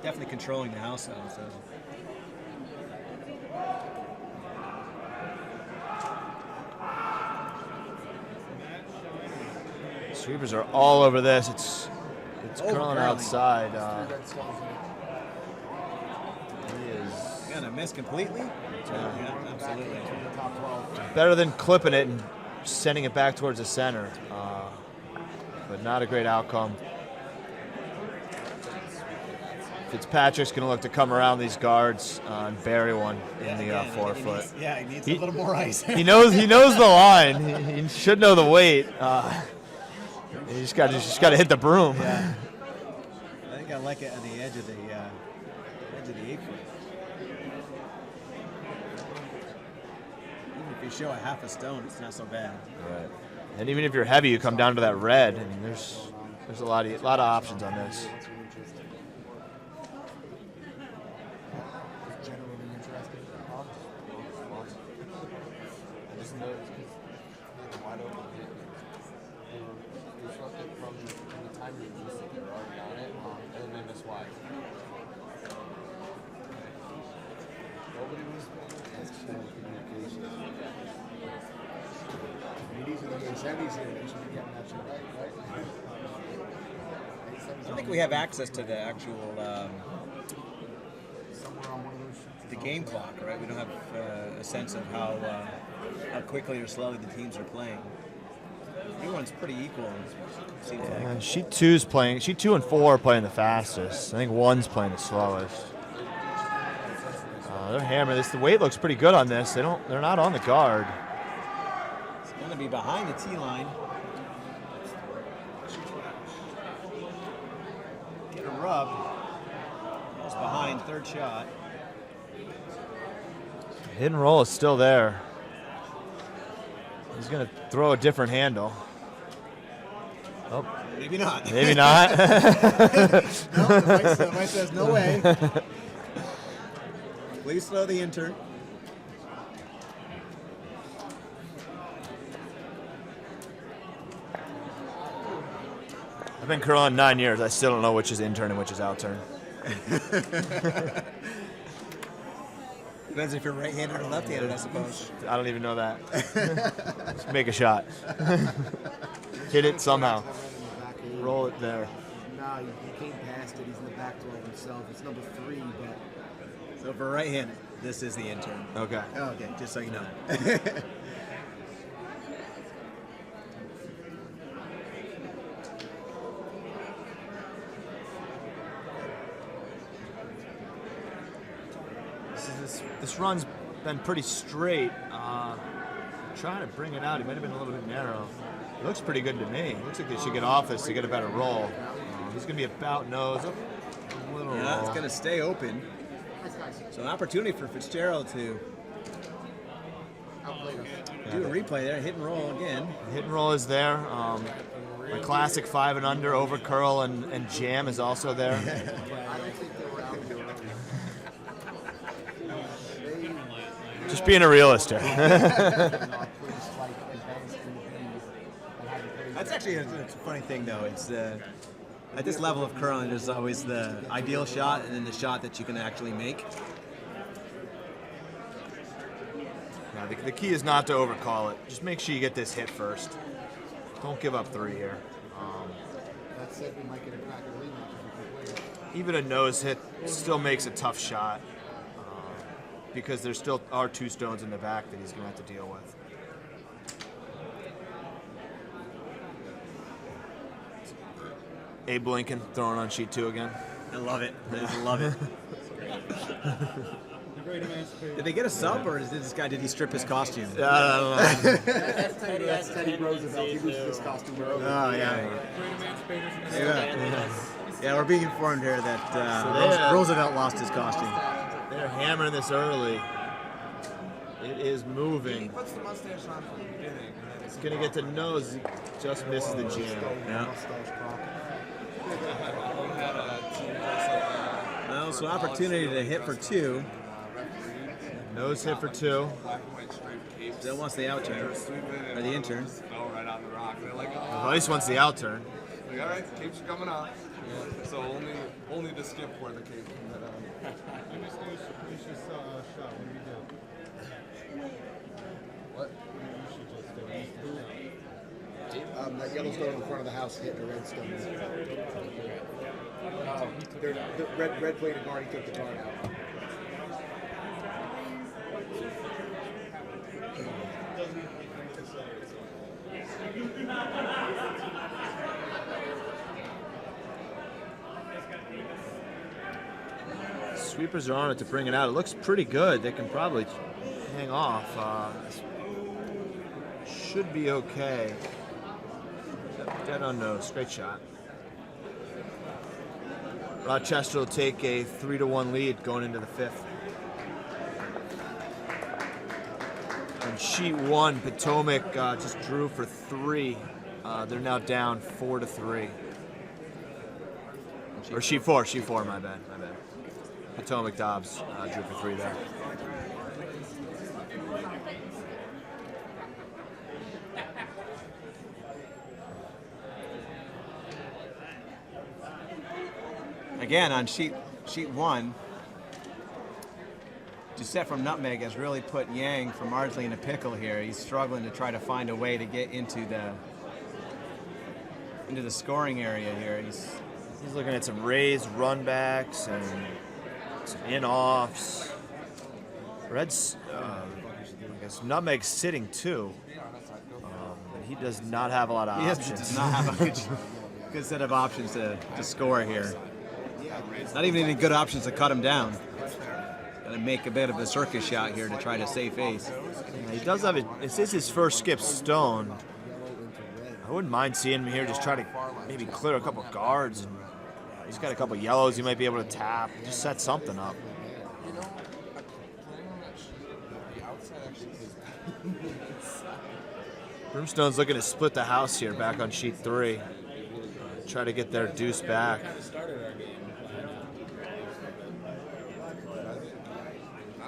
Definitely controlling the house though. So. Sweepers are all over this. It's curling outside. He is Gonna miss completely. Yeah, absolutely. better than clipping it and sending it back towards the center, but not a great outcome. Fitzpatrick's going to look to come around these guards and bury one in the 4-foot. He needs a little more ice. He knows the line. He should know the weight. You just got to hit the broom. Yeah. I think I like it on the edge of the 8-foot. Even if you show a half a stone, it's not so bad. Right. And even if you're heavy, you come down to that red. I mean, there's a lot of options on this. I think we have access to the actual the game clock, right? We don't have a sense of how quickly or slowly the teams are playing. Everyone's pretty equal. It seems like. She 2 and 4 are playing the fastest. I think 1's playing the slowest. They're hammering this. The weight looks pretty good on this. They're not on the guard. It's going to be behind the tee line. Get a rub. Almost behind, third shot. Hit and roll is still there. He's going to throw a different handle. Oh, maybe not. Maybe not. No, the mic says no way. Please slow the intern. I've been curling 9 years. I still don't know which is intern and which is outturn. Depends if you're right-handed or left-handed, I suppose. I don't even know that. Just make a shot. Hit it somehow. Roll it there. No, he came past it. He's in the back door himself. It's number 3, but... So for right-handed, this is the intern. Okay. Oh, okay, just so you know. This run's been pretty straight. Trying to bring it out. He might have been a little bit narrow. It looks pretty good to me. Looks like they should get off this to get a better roll. He's going to be about nose. A little roll. It's going to stay open. So an opportunity for Fitzgerald to do a replay there. Hit and roll again. Hit and roll is there. My classic 5 and under over curl and jam is also there. Just being a realist here. That's actually it's a funny thing, though. It's at this level of curling, there's always the ideal shot and then the shot that you can actually make. Yeah, the key is not to overcall it. Just make sure you get this hit first. Don't give up 3 here. That said, we might get a crack at a rematch if we can play it. Even a nose hit still makes a tough shot because there still are 2 stones in the back that he's going to have to deal with. Abe Lincoln throwing on sheet 2 again. I love it. I just love it. Did they get a sub, or did he strip his costume? I don't know. That's Teddy Roosevelt. He loses his costume early. Oh, yeah, we're being informed here that Roosevelt lost his costume. They're hammering this early. It is moving. Puts the mustache on from the beginning. It's going to get to nose. He just misses the jam. Yeah. Well, so opportunity to hit for 2. Nose hit for 2. Still wants the out turn. Or the in turn. Fell right on the rock. They're like, At least wants the out turn. like, all right, cape's coming off. So only the skip where the cape can get on. What? That yellow stone in front of the house hitting a red stone. The red plated guard, he took the guard out. Sweepers are on it to bring it out. It looks pretty good. They can probably hang off. Should be okay. Dead on nose. Great shot. Rochester will take a 3-1 lead going into the 5th. And sheet 1, Potomac just drew for 3. They're now down 4-3. Or sheet 4, my bad. Potomac Dobbs drew for 3 there. Again, on sheet 1, Giuseppe from Nutmeg has really put Yang from Ardsley in a pickle here. He's struggling to try to find a way to get into the scoring area here. He's looking at some raised runbacks and some in-offs. Reds, I guess Nutmeg's sitting too. But he does not have a lot of options. He does not have a good set of options to score here. Not even any good options to cut him down. Got to make a bit of a circus shot here to try to save face. Yeah, he does have it. This is his first skip stone. I wouldn't mind seeing him here just try to maybe clear a couple guards. And he's got a couple yellows he might be able to tap. Just set something up. You know, playing on that sheet, the outside actually is Broomstone's looking to split the house here back on sheet 3. Try to get their deuce back.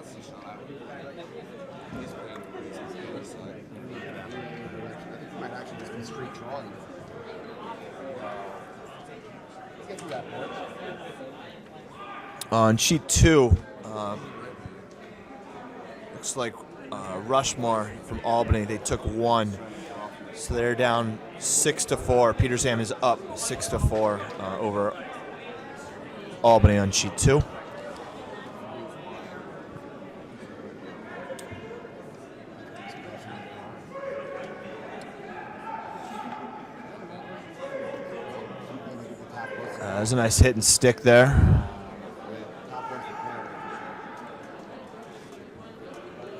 that's the shot. He's playing the other side. It might actually just be straight drawing. Let's get through that part. On sheet 2, looks like Rushmore from Albany, they took 1. So they're down 6-4. Petersham is up 6-4 over Albany on sheet 2. There's a nice hit and stick there.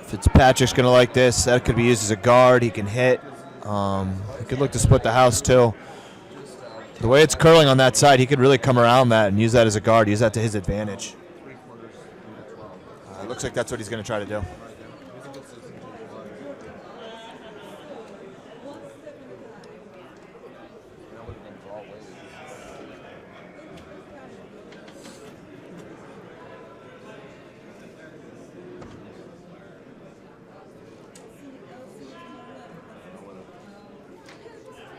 Fitzpatrick's going to like this. That could be used as a guard. He can hit. He could look to split the house too. The way it's curling on that side, he could really come around that and use that as a guard. Use that to his advantage. It looks like that's what he's going to try to do.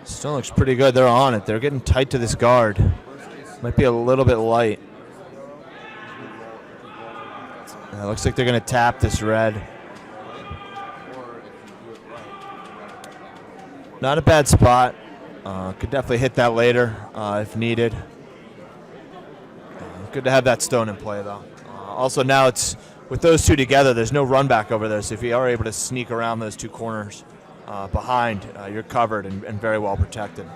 Still looks pretty good. They're on it. They're getting tight to this guard. Might be a little bit light. Looks like they're going to tap this red. Not a bad spot. Could definitely hit that later if needed. Good to have that stone in play, though. Also, now it's with those two together, there's no run back over there. So if you are able to sneak around those two corners behind, you're covered and very well protected.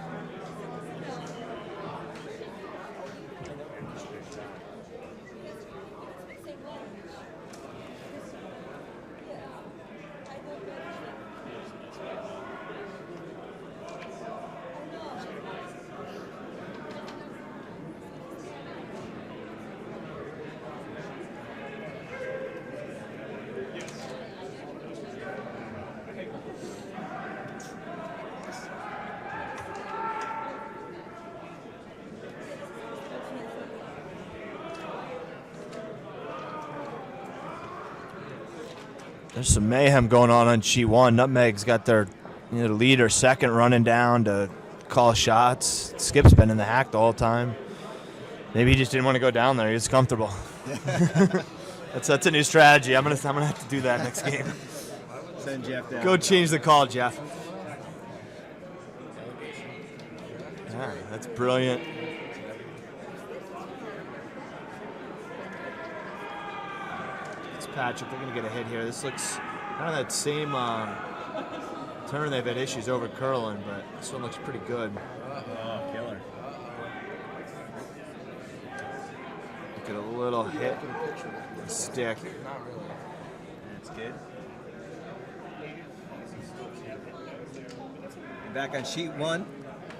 There's some mayhem going on sheet 1. Nutmeg's got their lead or second running down to call shots. Skip's been in the hack the whole time. Maybe he just didn't want to go down there. He was comfortable. That's a new strategy. I'm gonna have to do that next game. Send Jeff down. Go change the call, Jeff. Yeah, that's brilliant. It's Patrick. They're gonna get a hit here. This looks kind of that same turn they've had issues over curling, but this one looks pretty good. Killer. Get a little hit. Stick. That's good. Back on sheet 1,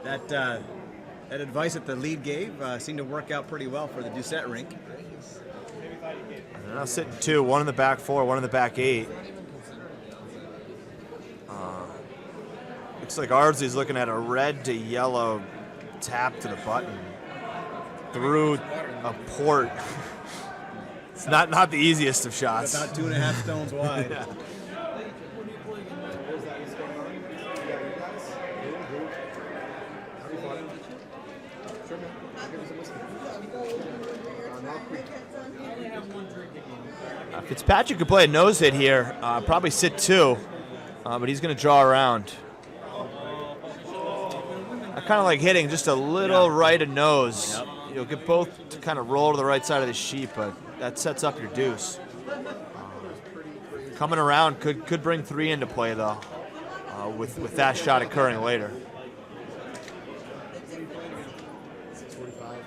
that advice that the lead gave seemed to work out pretty well for the Doucette rink. They're now sitting 2, 1 in the back 4, 1 in the back 8. Looks like Ardsley's looking at a red to yellow tap to the button through a port. It's not the easiest of shots. About 2.5 stones wide. Yeah. Fitzpatrick could play a nose hit here, probably sit 2, but he's going to draw around. I kind of like hitting just a little right of nose. Yep. You'll get both to kind of roll to the right side of the sheet, but that sets up your deuce. Coming around could bring 3 into play, though, with that shot occurring later. 645.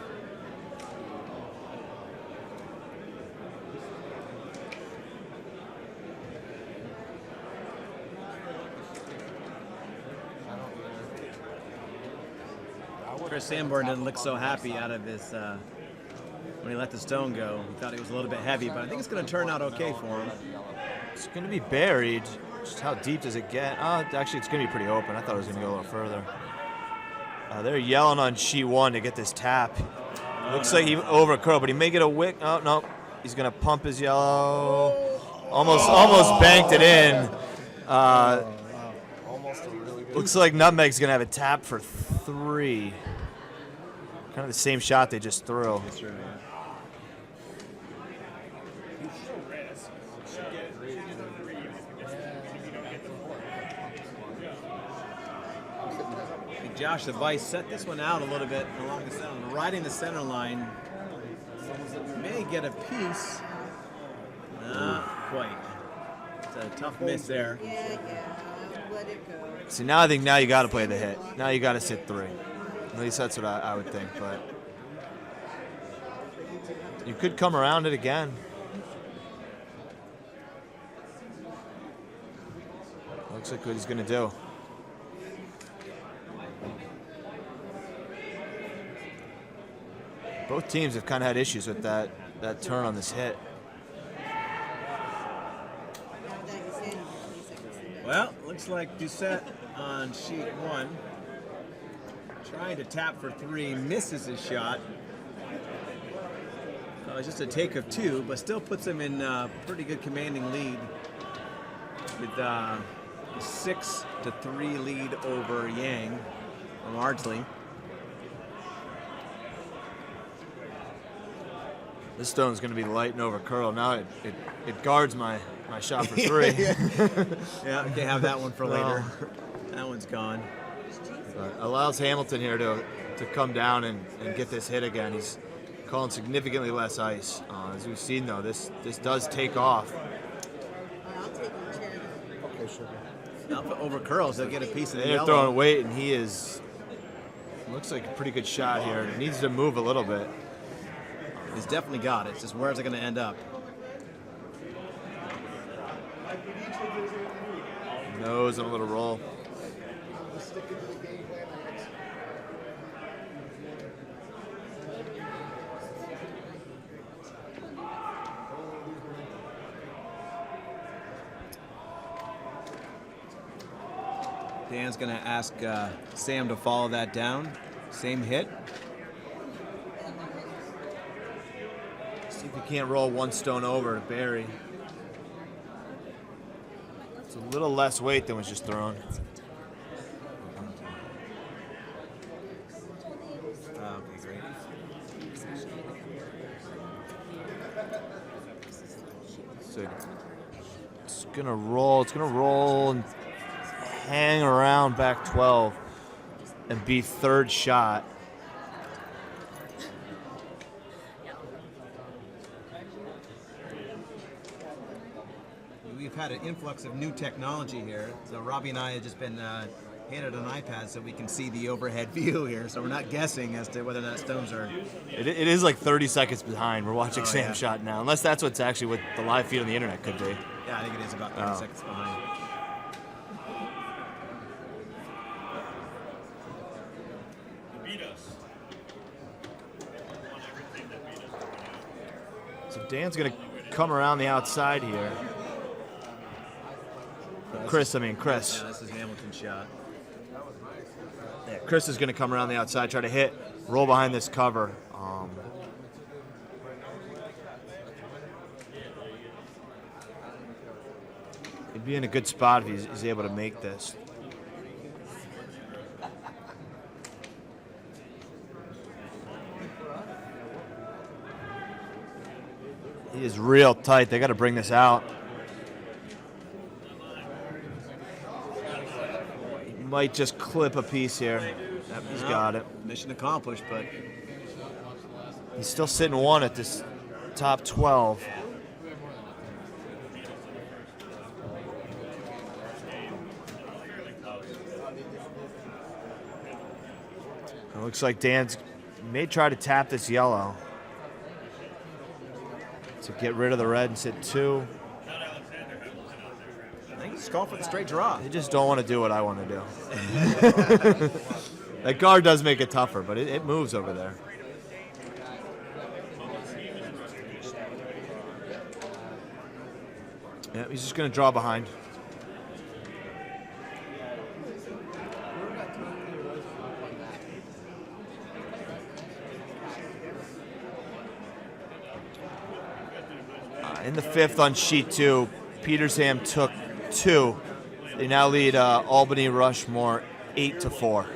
Chris Sanborn didn't look so happy out of his when he let the stone go. He thought it was a little bit heavy, but I think it's going to turn out okay for him. It's going to be buried. Just how deep does it get? Actually, it's going to be pretty open. I thought it was going to go a little further. They're yelling on sheet 1 to get this tap. Looks like he over curl, but he may get a wick. Oh, no. He's going to pump his yellow. Almost banked it in. Almost a really good. Looks like Nutmeg's going to have a tap for 3. Kind of the same shot they just threw. Josh, the Vice set this one out a little bit along the center, riding the center line. May get a piece. Not quite. It's a tough miss there. Yeah. Let it go. See, now I think you got to play the hit. Now you got to sit 3. At least that's what I would think, but you could come around it again. Looks like what he's going to do. Both teams have kind of had issues with that turn on this hit. Well, looks like Doucette on sheet 1. Trying to tap for 3, misses his shot. It's just a take of 2, but still puts him in pretty good commanding lead with 6-3 lead over Yang from Ardsley. This stone's going to be light and over curl. Now it guards my shot for 3. Yeah, we can't have that one for later. That one's gone. But allows Hamilton here to come down and get this hit again. He's calling significantly less ice. As we've seen, though, this does take off. I'll take the chair. Okay, sugar. Now if it over curls, they'll get a piece of the They're yellow. throwing weight, and he is looks like a pretty good shot here. It needs to move a little bit. He's definitely got it. It's just where's it going to end up? Nose and a little roll. Dan's going to ask Sam to follow that down. Same hit. See if you can't roll 1 stone over to bury. It's a little less weight than was just thrown. Okay, great. So it's gonna roll. It's gonna roll and hang around back 12 and be third shot. We've had an influx of new technology here. So Robbie and I have just been handed an iPad so we can see the overhead view here. So we're not guessing as to whether or not stones are. It is like 30 seconds behind. We're watching Sam's yeah. shot now, unless that's what's actually what the live feed on the internet could be. Yeah, I think it is about 30 seconds behind. So Dan's gonna come around the outside here. Chris. Yeah, this is Hamilton's shot. Yeah, Chris is gonna come around the outside, try to hit, roll behind this cover. He'd be in a good spot if he's able to make this. He is real tight. They got to bring this out. He might just clip a piece here. Yep, he's got it. Mission accomplished, but He's still sitting one at this top 12. It looks like Dan's may try to tap this yellow to get rid of the red and sit 2. I think he's going for the straight draw. They just don't want to do what I want to do. That guard does make it tougher, but it moves over there. Yeah, he's just going to draw behind. In the 5th on sheet 2, Petersham took 2. They now lead Albany Rushmore 8-4.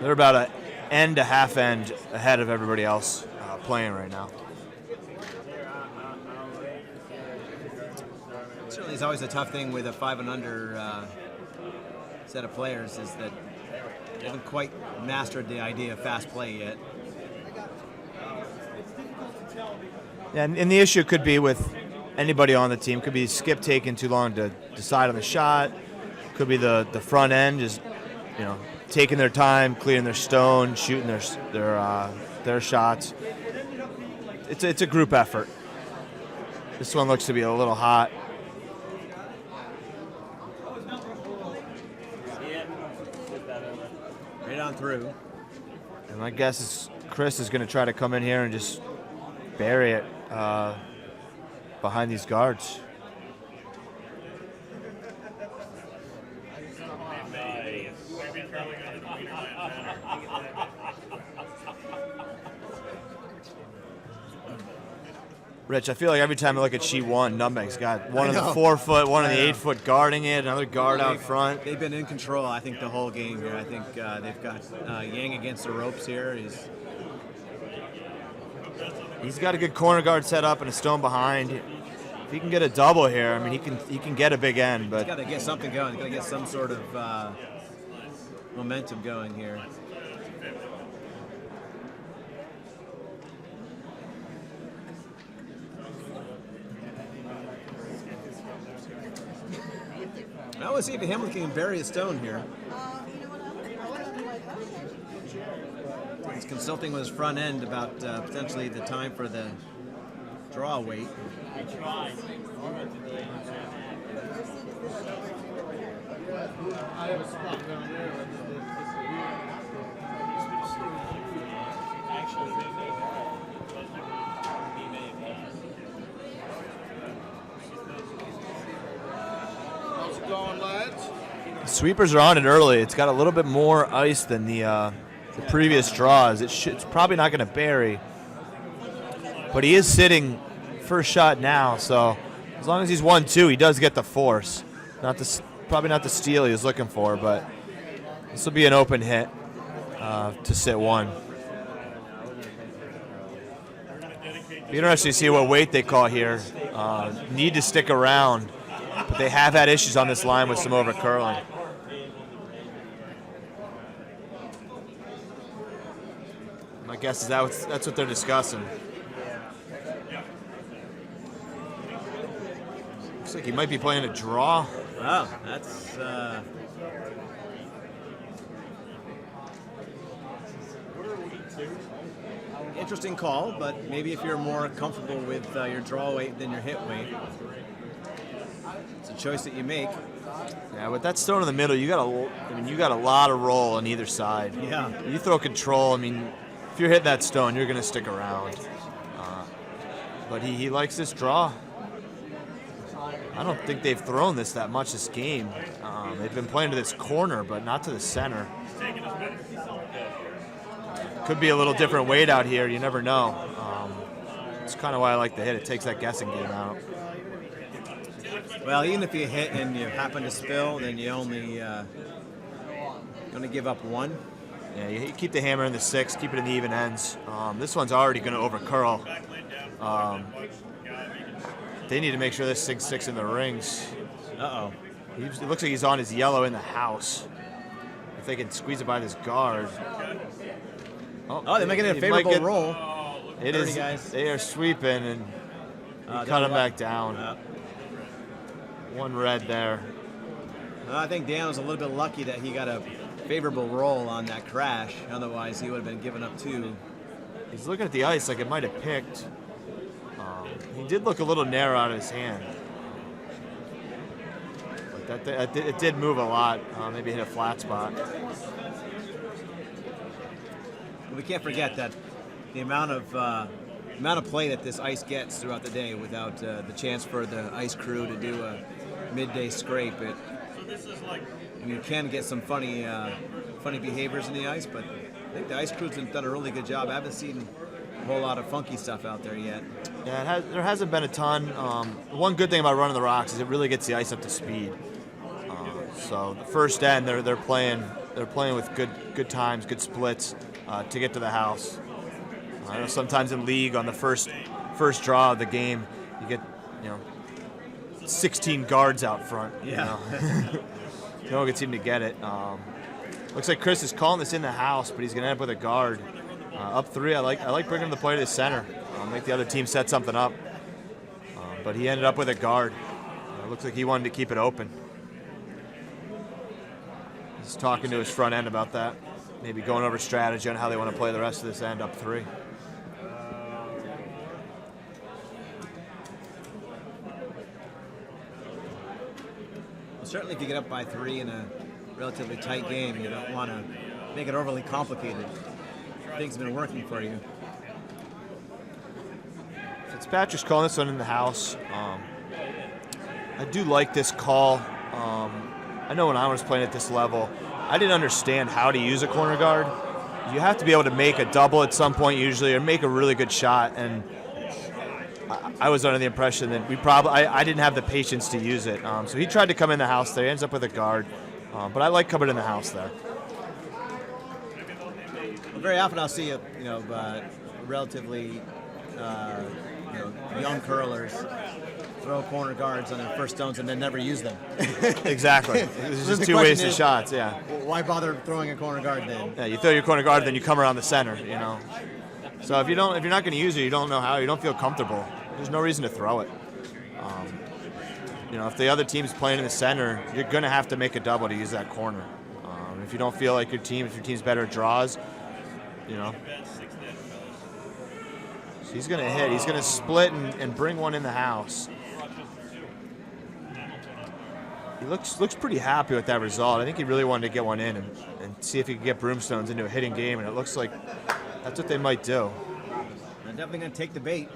They're about an end to half end ahead of everybody else playing right now. Certainly, it's always a tough thing with a 5 and under set of players is that they haven't quite mastered the idea of fast play yet. Yeah, and the issue could be with anybody on the team. Could be Skip taking too long to decide on the shot. Could be the front end just, taking their time, clearing their stone, shooting their shots. It's a group effort. This one looks to be a little hot. Right on through. And my guess is Chris is going to try to come in here and just bury it behind these guards. Rich, I feel like every time I look at sheet 1, Nutmeg's got one on the 4-foot, one on the 8-foot guarding it, another guard out front. They've been in control, I think, the whole game here. I think they've got Yang against the ropes here. He's got a good corner guard set up and a stone behind. If he can get a double here, I mean, he can get a big end. But he's got to get something going. He's got to get some sort of momentum going here. Now let's see if Hamilton can bury a stone here. He's consulting with his front end about potentially the time for the draw weight. I have a spot down there. How's it going, lads? Sweepers are on it early. It's got a little bit more ice than the previous draws. It's probably not going to bury, but he is sitting first shot now, so as long as he's 1-2, he does get the force. Probably not the steal he was looking for, but this will be an open hit to sit 1. Be interesting to see what weight they call here. Need to stick around, but they have had issues on this line with some over curling. My guess is that's what they're discussing. Looks like he might be playing a draw. Wow, that's interesting call, but maybe if you're more comfortable with your draw weight than your hit weight, it's a choice that you make. Yeah, with that stone in the middle, you got a lot of roll on either side. Yeah. You throw control. I mean, if you're hitting that stone, you're going to stick around. But he likes this draw. I don't think they've thrown this that much this game. They've been playing to this corner, but not to the center. Could be a little different weight out here. You never know. It's kind of why I like the hit. It takes that guessing game out. Well, even if you hit and you happen to spill, then you only give up 1. Yeah, you keep the hammer in the 6, keep it in the even ends. This one's already going to over curl. They need to make sure this thing sticks in the rings. Uh-oh. It looks like he's on his yellow in the house. If they can squeeze it by this guard. Oh, they're making it a favorable roll. It is. Guys. They are sweeping and cut him back down. 1 red there. I think Dan was a little bit lucky that he got a favorable roll on that crash. Otherwise, he would have been giving up 2. He's looking at the ice like it might have picked. He did look a little narrow out of his hand. But it did move a lot. Maybe hit a flat spot. We can't forget that the amount of play that this ice gets throughout the day without the chance for the ice crew to do a midday scrape. You can get some funny behaviors in the ice, but I think the ice crew's done a really good job. I haven't seen a whole lot of funky stuff out there yet. Yeah, there hasn't been a ton. One good thing about running the rocks is it really gets the ice up to speed. So the first end, they're playing with good times, good splits to get to the house. I know sometimes in league on the first draw of the game, you get 16 guards out front. Yeah. No one can seem to get it. Looks like Chris is calling this in the house, but he's going to end up with a guard. Up 3, I like bringing the play to the center. Make the other team set something up. But he ended up with a guard. Looks like he wanted to keep it open. He's talking to his front end about that. Maybe going over strategy on how they want to play the rest of this end up 3. Well, certainly if you get up by 3 in a relatively tight game, you don't want to make it overly complicated. Things have been working for you. Fitzpatrick's calling this one in the house. I do like this call. I know when I was playing at this level, I didn't understand how to use a corner guard. You have to be able to make a double at some point usually, or make a really good shot. And I was under the impression that I didn't have the patience to use it. So he tried to come in the house there. He ends up with a guard. But I like coming in the house there. Very often I'll see relatively young curlers throw corner guards on their first stones and then never use them. Exactly. There's just 2 wasted shots. Yeah. Why bother throwing a corner guard then? Yeah, you throw your corner guard, then you come around the center. So if you're not going to use it, you don't know how. You don't feel comfortable. There's no reason to throw it. If the other team's playing in the center, you're going to have to make a double to use that corner. If you don't feel like if your team's better at draws, So he's going to hit. He's going to split and bring one in the house. He looks pretty happy with that result. I think he really wanted to get one in and see if he could get Broomstones into a hitting game, and it looks like that's what they might do. They're definitely going to take the bait.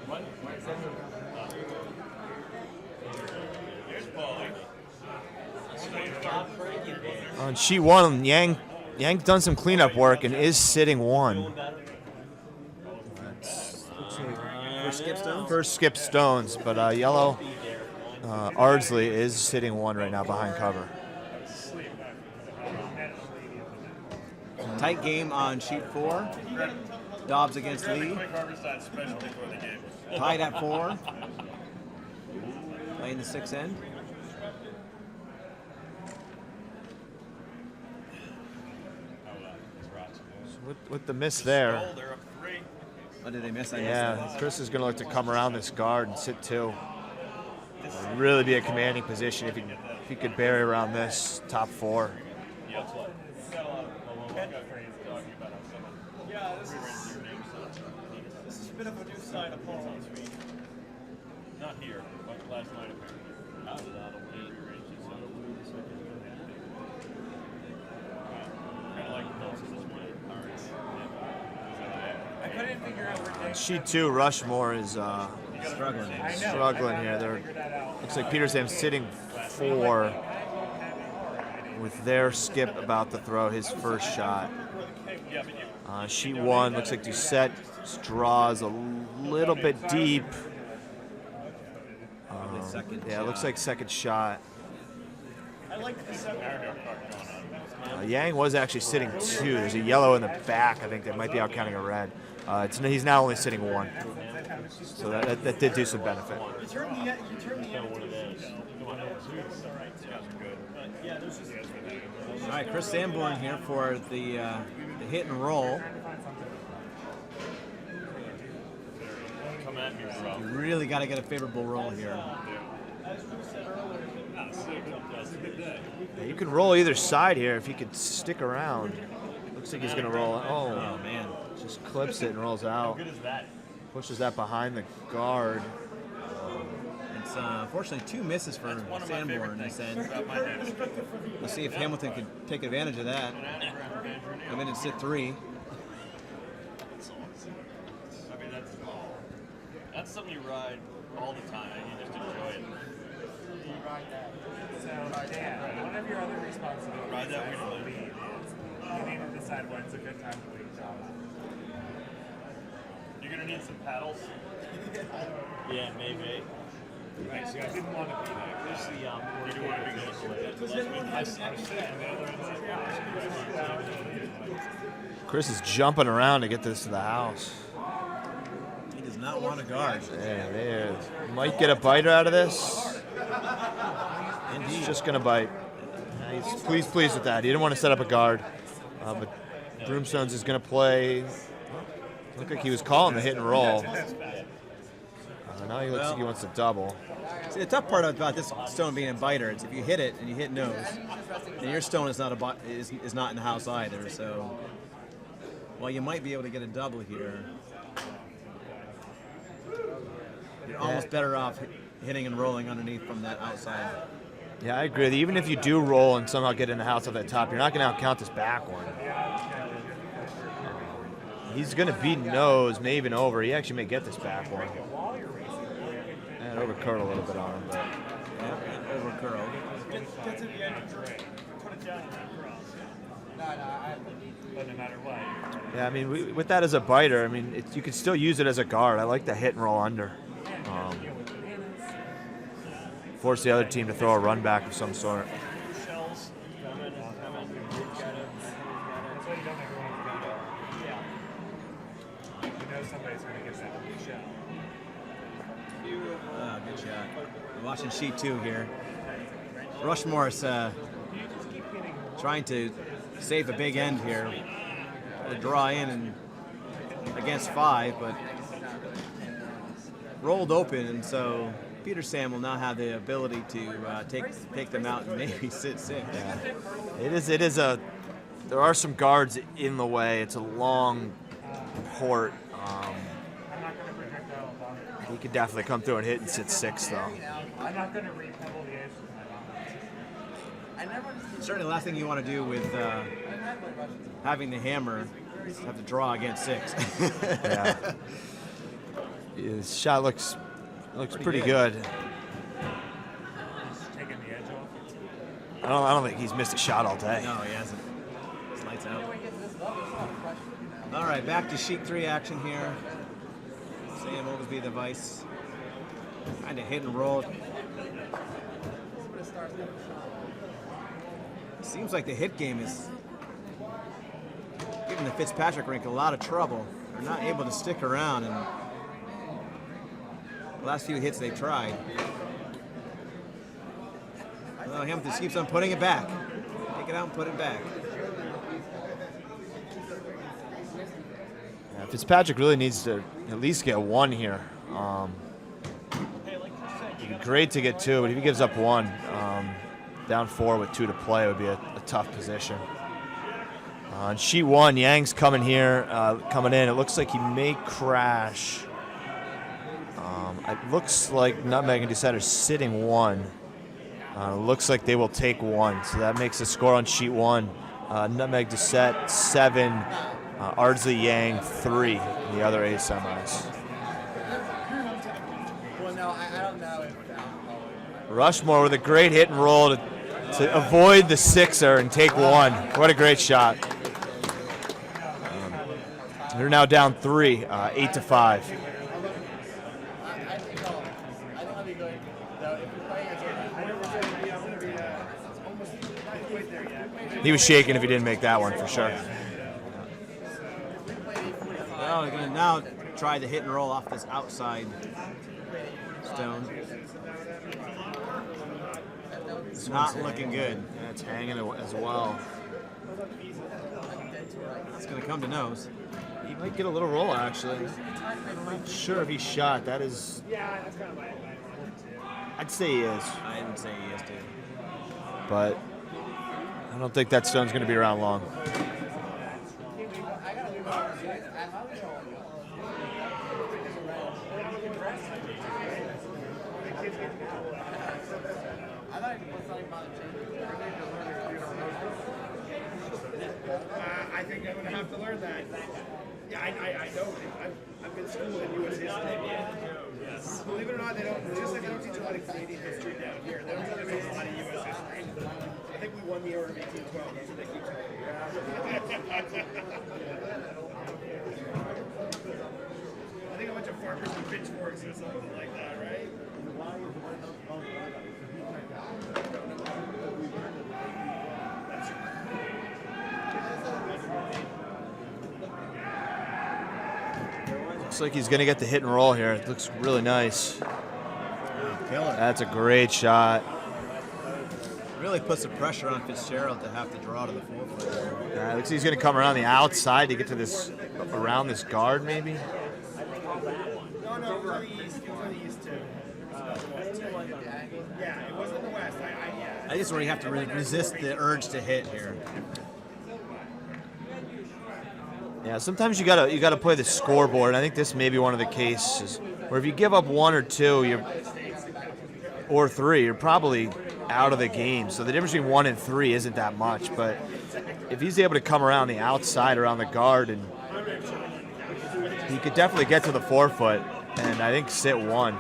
On sheet 1, Yang done some cleanup work and is sitting 1. First skip stone? First skip stones, but yellow Ardsley is sitting 1 right now behind cover. Tight game on sheet 4. Dobbs against Lee. Tied at 4. Playing the 6 end. With the miss there. What did they miss? I missed Yeah, that. Chris is going to look to come around this guard and sit 2. Would really be a commanding position if he could bury around this top 4. This is a bit of a new side of Paul. Not here, but last night apparently. I couldn't figure out where Sheet 2, Rushmore is struggling here. Looks like Petersham's sitting 4 with their skip about to throw his first shot. Sheet 1 looks like Doucette's draws a little bit deep. Yeah, it looks like second shot. Yang was actually sitting 2. There's a yellow in the back. I think that might be out counting a red. He's now only sitting 1. So that did do some benefit. All right, Chris Sanborn here for the hit and roll. You really got to get a favorable roll here. Yeah, you can roll either side here if he could stick around. Looks like he's going to roll. Oh, man. Just clips it and rolls out. Pushes that behind the guard. It's unfortunately 2 misses for Sanborn this end. We'll see if Hamilton can take advantage of that. Come in and sit 3. I mean, that's something you ride all the time. You just enjoy it. You ride that. So, Dan, one of your other responsibilities Ride that as way the to lead is you need to decide when's a good time to leave job. You're gonna need some paddles. Yeah, maybe. Right, so I didn't want to be there. There's the you do want to be good. I was sitting on the other end of the house. Chris is jumping around to get this to the house. He does not want to guard. Yeah, there. Might get a biter out of this. He's just going to bite. He's pleased with that. He didn't want to set up a guard. But Broomstones is going to play. Looked like he was calling the hit and roll. Now he looks like he wants to double. See, the tough part about this stone being a biter is if you hit it and you hit nose, then your stone is not is not in the house either. So, while you might be able to get a double here, you're almost better off hitting and rolling underneath from that outside. Yeah, I agree. Even if you do roll and somehow get in the house at that top, you're not going to outcount this back one. He's going to beat nose, maybe even over. He actually may get this back one. And over curl a little bit on him. But. Yeah, over curl. Get to the end of the ring. Put it down across. But no matter what. Yeah, I mean, with that as a biter, I mean, you can still use it as a guard. I like the hit and roll under. Force the other team to throw a run back of some sort. Shells. You know somebody's going to get that shell. Good shot. We're watching sheet 2 here. Rushmore's trying to save a big end here. To draw in and against 5, but rolled open, and so Petersham will now have the ability to take them out and maybe sit 6. Yeah. It is a. There are some guards in the way. It's a long port. He could definitely come through and hit and sit 6 though. I'm not going to re-pebble the edge of my box. Certainly the last thing you want to do with having the hammer is have to draw against 6. Yeah. His shot looks pretty good. Taking the edge off. I don't think he's missed a shot all day. No, he hasn't. It's lights out. All right, back to sheet 3 action here. Sam Oglesby, the vice. Kind of hit and roll. Seems like the hit game is giving the Fitzpatrick rink a lot of trouble. They're not able to stick around, and the last few hits they've tried. Well, Hamilton just keeps on putting it back. Take it out and put it back. Yeah, Fitzpatrick really needs to at least get one here. It'd be great to get two, but if he gives up one, down 4 with 2 to play would be a tough position. On sheet 1, Yang's coming here, coming in. It looks like he may crash. It looks like Nutmeg and Doucette are sitting 1. Looks like they will take 1, so that makes the score on sheet 1. Nutmeg Doucette 7, Ardsley Yang 3, the other A semis. Well, no, I don't know if Rushmore with a great hit and roll to avoid the sixer and take 1. What a great shot. They're now down 3, 8-5. He was shaking if he didn't make that one for sure. Well, they're going to now try the hit and roll off this outside stone. It's not looking good. Yeah, it's hanging as well. It's going to come to nose. He might get a little roll actually. I'm not sure if he shot. That is. I'd say he is. I didn't say he is, too. But I don't think that stone's going to be around long. I think I'm going to have to learn that. Yeah, I know. I've been schooled in U.S. history. Yes. Believe it or not, they don't, just like they don't teach a lot of Canadian history down here. They don't teach a lot of U.S. history. I think we won the Order of 1812. That's what they keep telling me. I think a bunch of farmers with pitchforks or something like that, right? Looks like he's going to get the hit and roll here. It looks really nice. That's a great shot. Really puts the pressure on Fitzgerald to have to draw to the 4-foot. Yeah, it looks like he's going to come around the outside to get to this, around this guard maybe. No, it was on the east. It was on the east too. Yeah, it wasn't the west. I think it's where you have to resist the urge to hit here. Yeah, sometimes you gotta play the scoreboard. And I think this may be one of the cases where if you give up 1 or 2, or 3, you're probably out of the game. So the difference between 1 and 3 isn't that much. But if he's able to come around the outside, around the guard, and he could definitely get to the 4-foot, and I think sit 1.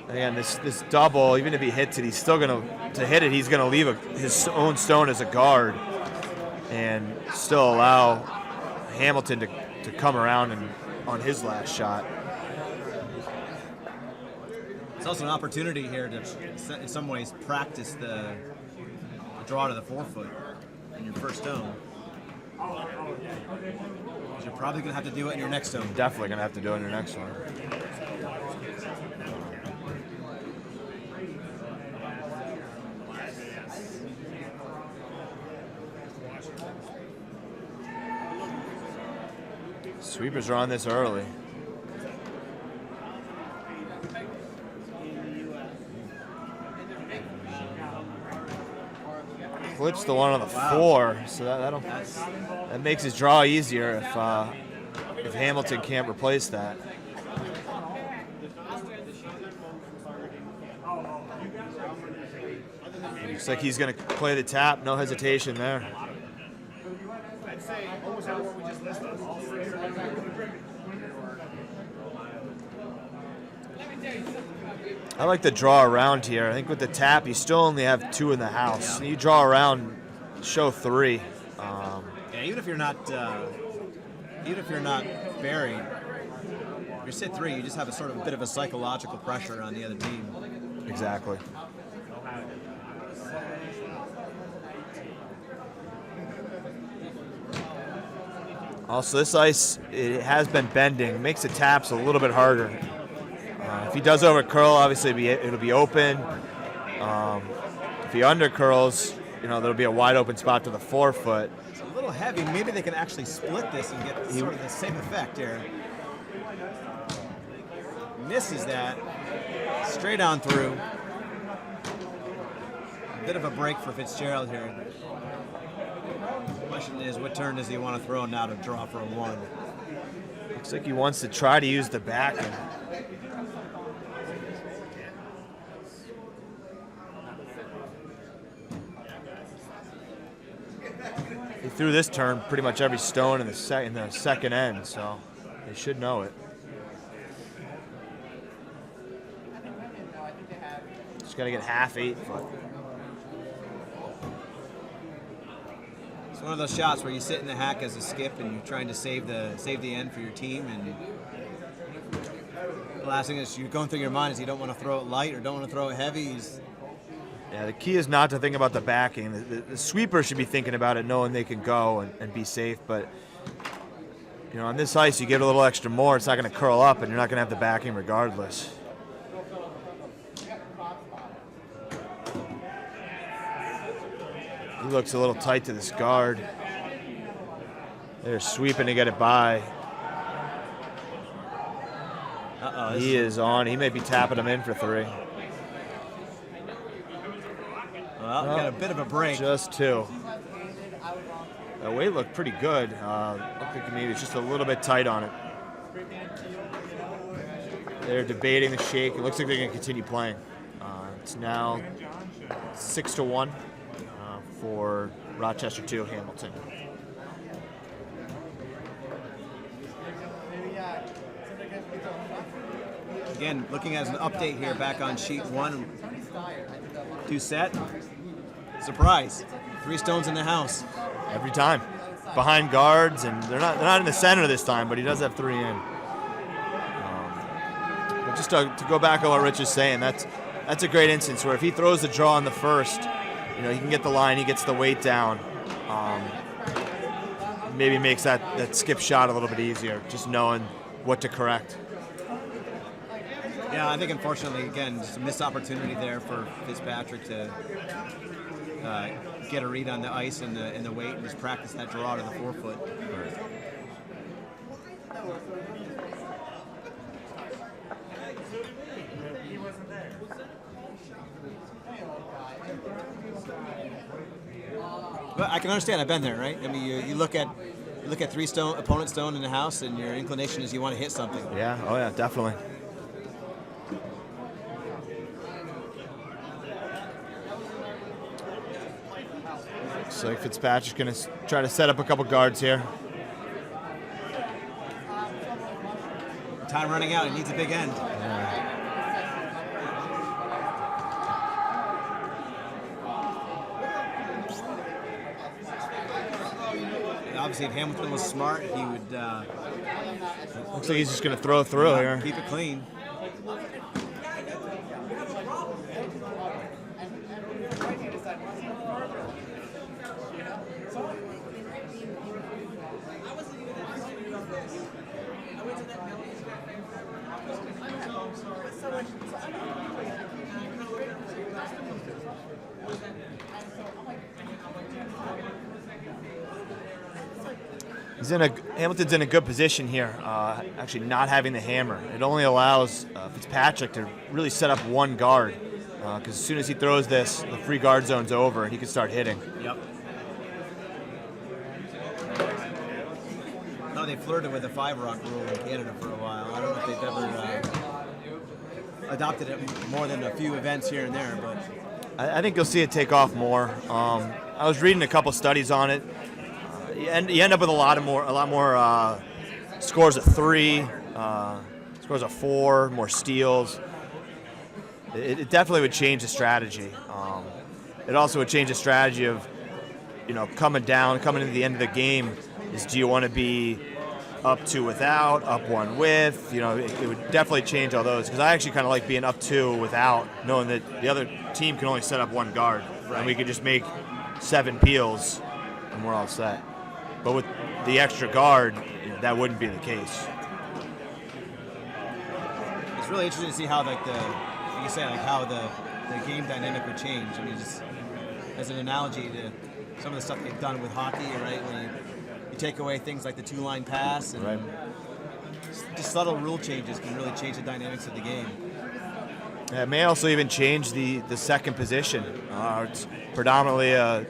Again, this double, even if he hits it, he's still gonna hit it. He's gonna leave his own stone as a guard, and still allow Hamilton to come around and on his last shot. It's also an opportunity here to, in some ways, practice the draw to the 4-foot in your first stone. You're probably going to have to do it in your next stone. Definitely going to have to do it in your next one. Sweepers are on this early. Flips the one on the 4, so that makes his draw easier if Hamilton can't replace that. Looks like he's going to play the tap, no hesitation there. I'd say almost everyone we just listed. I like the draw around here. I think with the tap, you still only have 2 in the house. Yeah. You draw around, show 3. Yeah, even if you're not even if you're not buried, if you're sit 3, you just have a sort of a bit of a psychological pressure on the other team. Exactly. Also, this ice, it has been bending, makes the taps a little bit harder. If he does over curl, obviously it'll be open. If he under curls, there'll be a wide open spot to the forefoot. It's a little heavy. Maybe they can actually split this and get sort of the same effect here. Misses that. Straight on through. A bit of a break for Fitzgerald here. The question is, what turn does he want to throw now to draw for a 1? Looks like he wants to try to use the backing. He threw this turn pretty much every stone in the second end, so they should know it. Just got to get half 8 foot. It's one of those shots where you sit in the hack as a skip and you're trying to save the end for your team, and the last thing is you're going through your mind is you don't want to throw it light or don't want to throw it heavy. Yeah, the key is not to think about the backing. The sweeper should be thinking about it, knowing they can go and be safe. But on this ice, you get a little extra more, it's not going to curl up, and you're not going to have the backing regardless. He looks a little tight to this guard. They're sweeping to get it by. He is on. He may be tapping him in for 3. Well, got a bit of a break. Just 2. The weight looked pretty good. Looked like maybe it's just a little bit tight on it. They're debating the shake. It looks like they're going to continue playing. It's now 6-1 for Rochester 2, Hamilton. Again, looking at an update here back on sheet 1. 2 set. Surprise. 3 stones in the house. Every time. Behind guards, and they're not in the center this time, but he does have 3 in. But just to go back on what Rich is saying, that's a great instance where if he throws the draw on the first, he can get the line, he gets the weight down. Maybe makes that skip shot a little bit easier, just knowing what to correct. Yeah, I think unfortunately, again, just a missed opportunity there for Fitzpatrick to get a read on the ice and the weight and just practice that draw to the forefoot. But I can understand. I've been there, right? I mean, you look at 3 opponent stone in the house, and your inclination is you want to hit something. Yeah. Oh yeah, definitely. Looks like Fitzpatrick's going to try to set up a couple guards here. Time running out. He needs a big end. Yeah. Obviously, if Hamilton was smart, he would. Looks like he's just going to throw through here. Keep it clean. Hamilton's in a good position here, actually not having the hammer. It only allows Fitzpatrick to really set up one guard, because as soon as he throws this, the free guard zone's over and he can start hitting. Yep. No, they flirted with the 5-rock rule in Canada for a while. I don't know if they've ever adopted it more than a few events here and there, but I think you'll see it take off more. I was reading a couple studies on it. You end up with a lot more scores of 3, scores of 4, more steals. It definitely would change the strategy. It also would change the strategy of, coming into the end of the game. Do you want to be up 2 without, up 1 with. You know, it would definitely change all those because I actually kind of like being up 2 without, knowing that the other team can only set up 1 guard, and we could just make 7 peels, and we're all set. But with the extra guard, that wouldn't be the case. It's really interesting to see how, like you say, like how the game dynamic would change. I mean, just as an analogy to some of the stuff they've done with hockey, right? When you take away things like the 2-line pass and just subtle rule changes can really change the dynamics of the game. Yeah, it may also even change the second position. It's predominantly your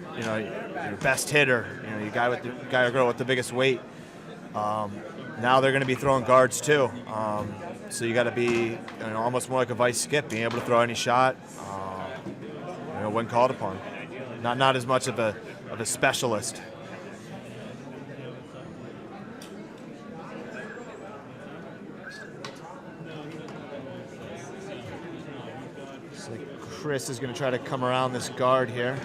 best hitter, your guy or girl with the biggest weight. Now they're going to be throwing guards too, so you got to be almost more like a vice skip, being able to throw any shot when called upon. Not as much of a specialist. Chris is going to try to come around this guard here.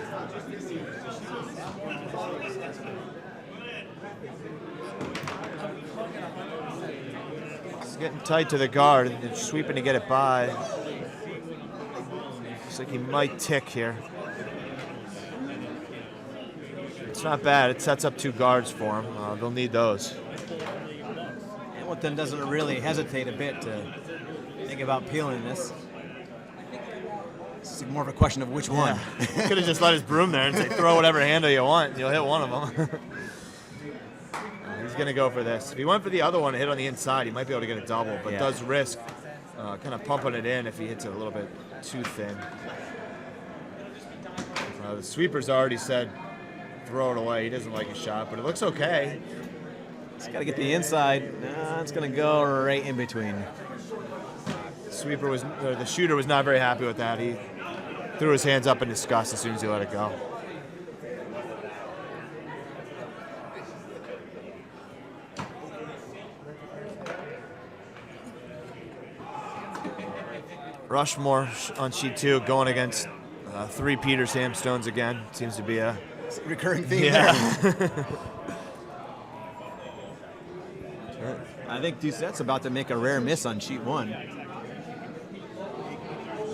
He's getting tight to the guard and sweeping to get it by. Looks like he might tick here. It's not bad. It sets up 2 guards for him. They'll need those. Hamilton doesn't really hesitate a bit to think about peeling this. It's more of a question of which one. Could have just let his broom there and say, throw whatever handle you want. You'll hit one of them. He's going to go for this. If he went for the other one and hit on the inside, he might be able to get a double, but does risk kind of pumping it in if he hits it a little bit too thin. The sweeper's already said throw it away. He doesn't like his shot, but it looks okay. He's got to get the inside. It's going to go right in between. The shooter was not very happy with that. He threw his hands up in disgust as soon as he let it go. Rushmore on sheet 2 going against 3 Petersham stones again. Seems to be a recurring theme there. I think Doucette's about to make a rare miss on sheet 1.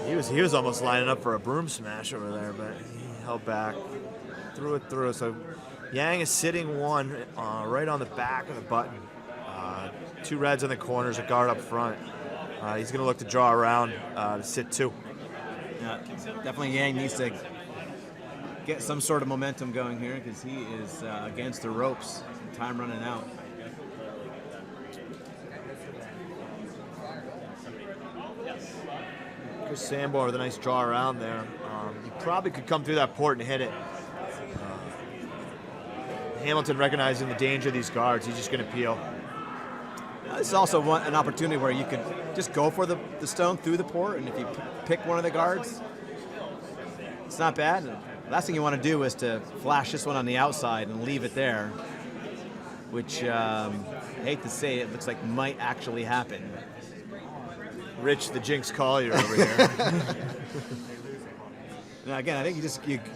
He was almost lining up for a broom smash over there, but he held back. Threw it through. So Yang is sitting 1 right on the back of the button. 2 reds in the corners, a guard up front. He's going to look to draw around to sit 2. Yeah, definitely Yang needs to get some sort of momentum going here because he is against the ropes. Time running out. Chris Sanborn with a nice draw around there. He probably could come through that port and hit it. Hamilton recognizing the danger of these guards. He's just going to peel. This is also an opportunity where you could just go for the stone through the port, and if you pick one of the guards, it's not bad. The last thing you want to do is to flash this one on the outside and leave it there, which, I hate to say it, looks like might actually happen. Rich the Jinx Collier over here. Now again, I think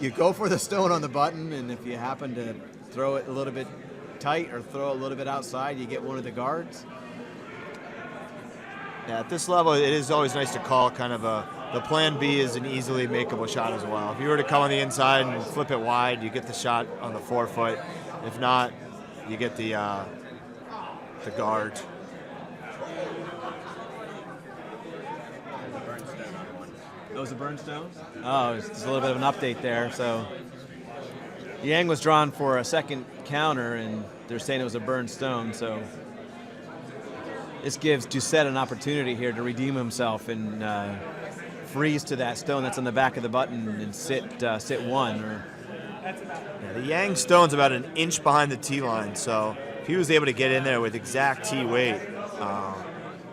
you go for the stone on the button, and if you happen to throw it a little bit tight or throw it a little bit outside, you get one of the guards. Yeah, at this level, it is always nice to call kind of the plan B is an easily makeable shot as well. If you were to come on the inside and flip it wide, you get the shot on the 4-foot. If not, you get the guard. Those are Broomstones? Oh, it's just a little bit of an update there. So Yang was drawn for a second counter, and they're saying it was a burned stone. So this gives Doucette an opportunity here to redeem himself and freeze to that stone that's on the back of the button and sit 1. Yeah, the Yang stone's about an inch behind the tee line, so if he was able to get in there with exact tee weight,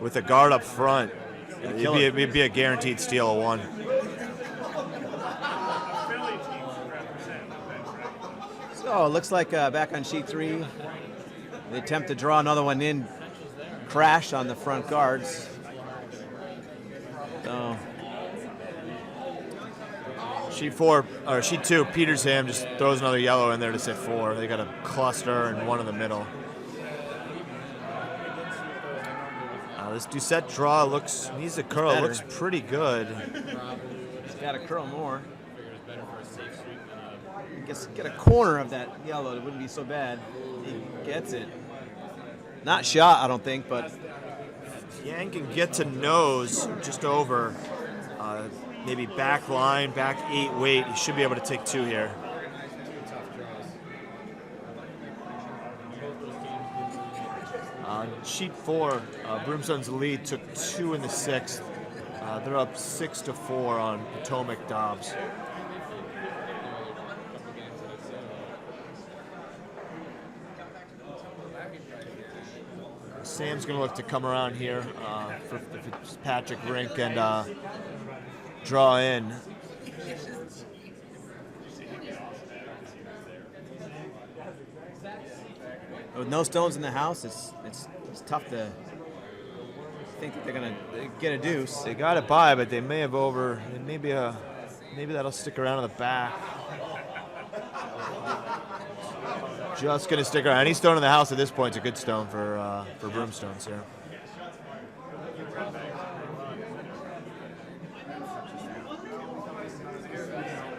with a guard up front, it'd be a guaranteed steal of 1. So it looks like back on sheet 3, they attempt to draw another one in, crash on the front guards. So sheet 2, Petersham just throws another yellow in there to sit 4. They got a cluster and one in the middle. This Doucette draw needs a curl. better. Looks pretty good. He's got to curl more. Guess get a corner of that yellow. It wouldn't be so bad. He gets it. Not shot, I don't think, but Yang can get to nose just over. Maybe back line, back 8 weight. He should be able to take 2 here. Sheet 4, Broomstones lead took 2 in the 6th. They're up 6-4 on Potomac Dobbs. Sam's going to look to come around here for the Fitzpatrick rink and draw in. with no stones in the house, it's tough to think that they're gonna get a deuce. They got it by, but they may have maybe that'll stick around in the back. Just gonna stick around. Any stone in the house at this point is a good stone for Broomstones here.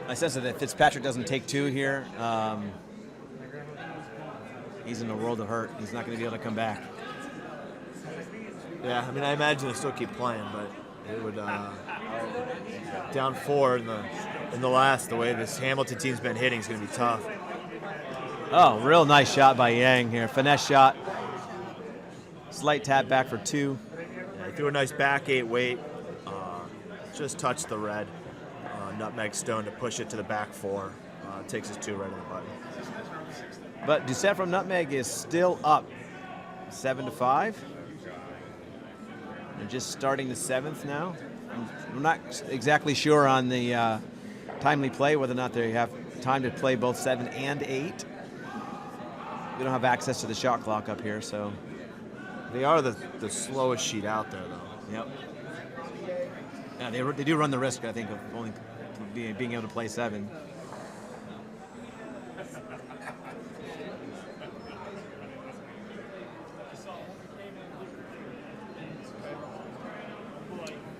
I sense that if Fitzpatrick doesn't take 2 here, he's in a world of hurt. He's not going to be able to come back. Yeah, I mean, I imagine they'll still keep playing, but it would down 4 in the last. The way this Hamilton team's been hitting is going to be tough. Oh, real nice shot by Yang here. Finesse shot. Slight tap back for 2. Yeah, he threw a nice back 8 weight. Just touched the red. Nutmeg stone to push it to the back 4. Takes his 2 right on the button. But Doucette from Nutmeg is still up 7-5. They're just starting the 7th now. I'm not exactly sure on the timely play, whether or not they have time to play both 7 and 8. We don't have access to the shot clock up here, so. They are the slowest sheet out there, though. Yep. Yeah, they do run the risk, I think, of only being able to play 7.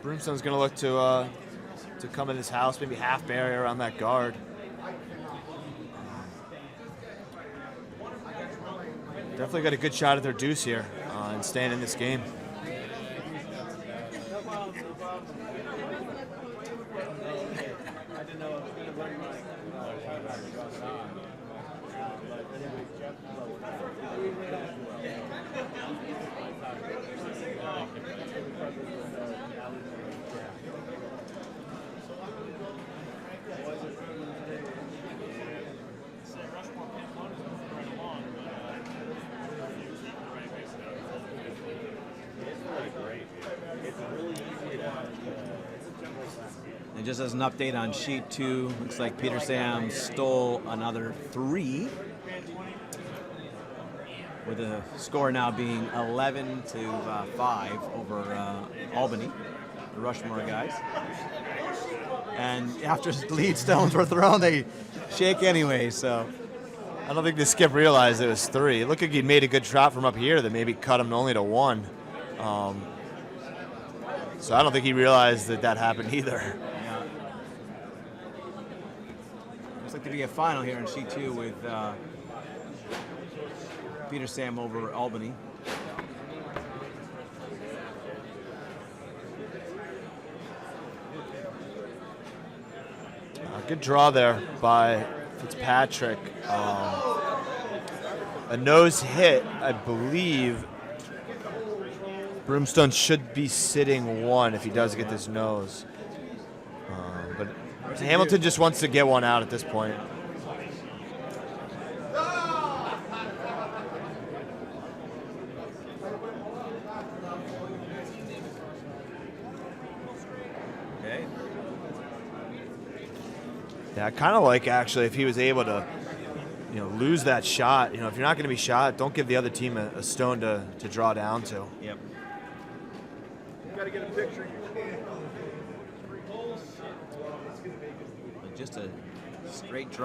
Broomstone's going to look to come in this house, maybe half barrier around that guard. Definitely got a good shot at their deuce here and staying in this game. And just as an update on sheet 2, looks like Petersham stole another 3, with the score now being 11-5 over Albany, the Rushmore guys. And after lead stones were thrown, they shake anyway. So I don't think the skip realized it was 3. It looked like he'd made a good shot from up here that maybe cut him only to 1. So I don't think he realized that happened either. yeah, looks like to be a final here in sheet 2 with Petersham over Albany. Good draw there by Fitzpatrick. A nose hit, I believe. Broomstone should be sitting 1 if he does get this nose. But Hamilton just wants to get one out at this point. Okay. Yeah, I kind of like actually if he was able to, lose that shot. If you're not going to be shot, don't give the other team a stone to draw down to. Yep. Got to get a picture. Just a straight draw.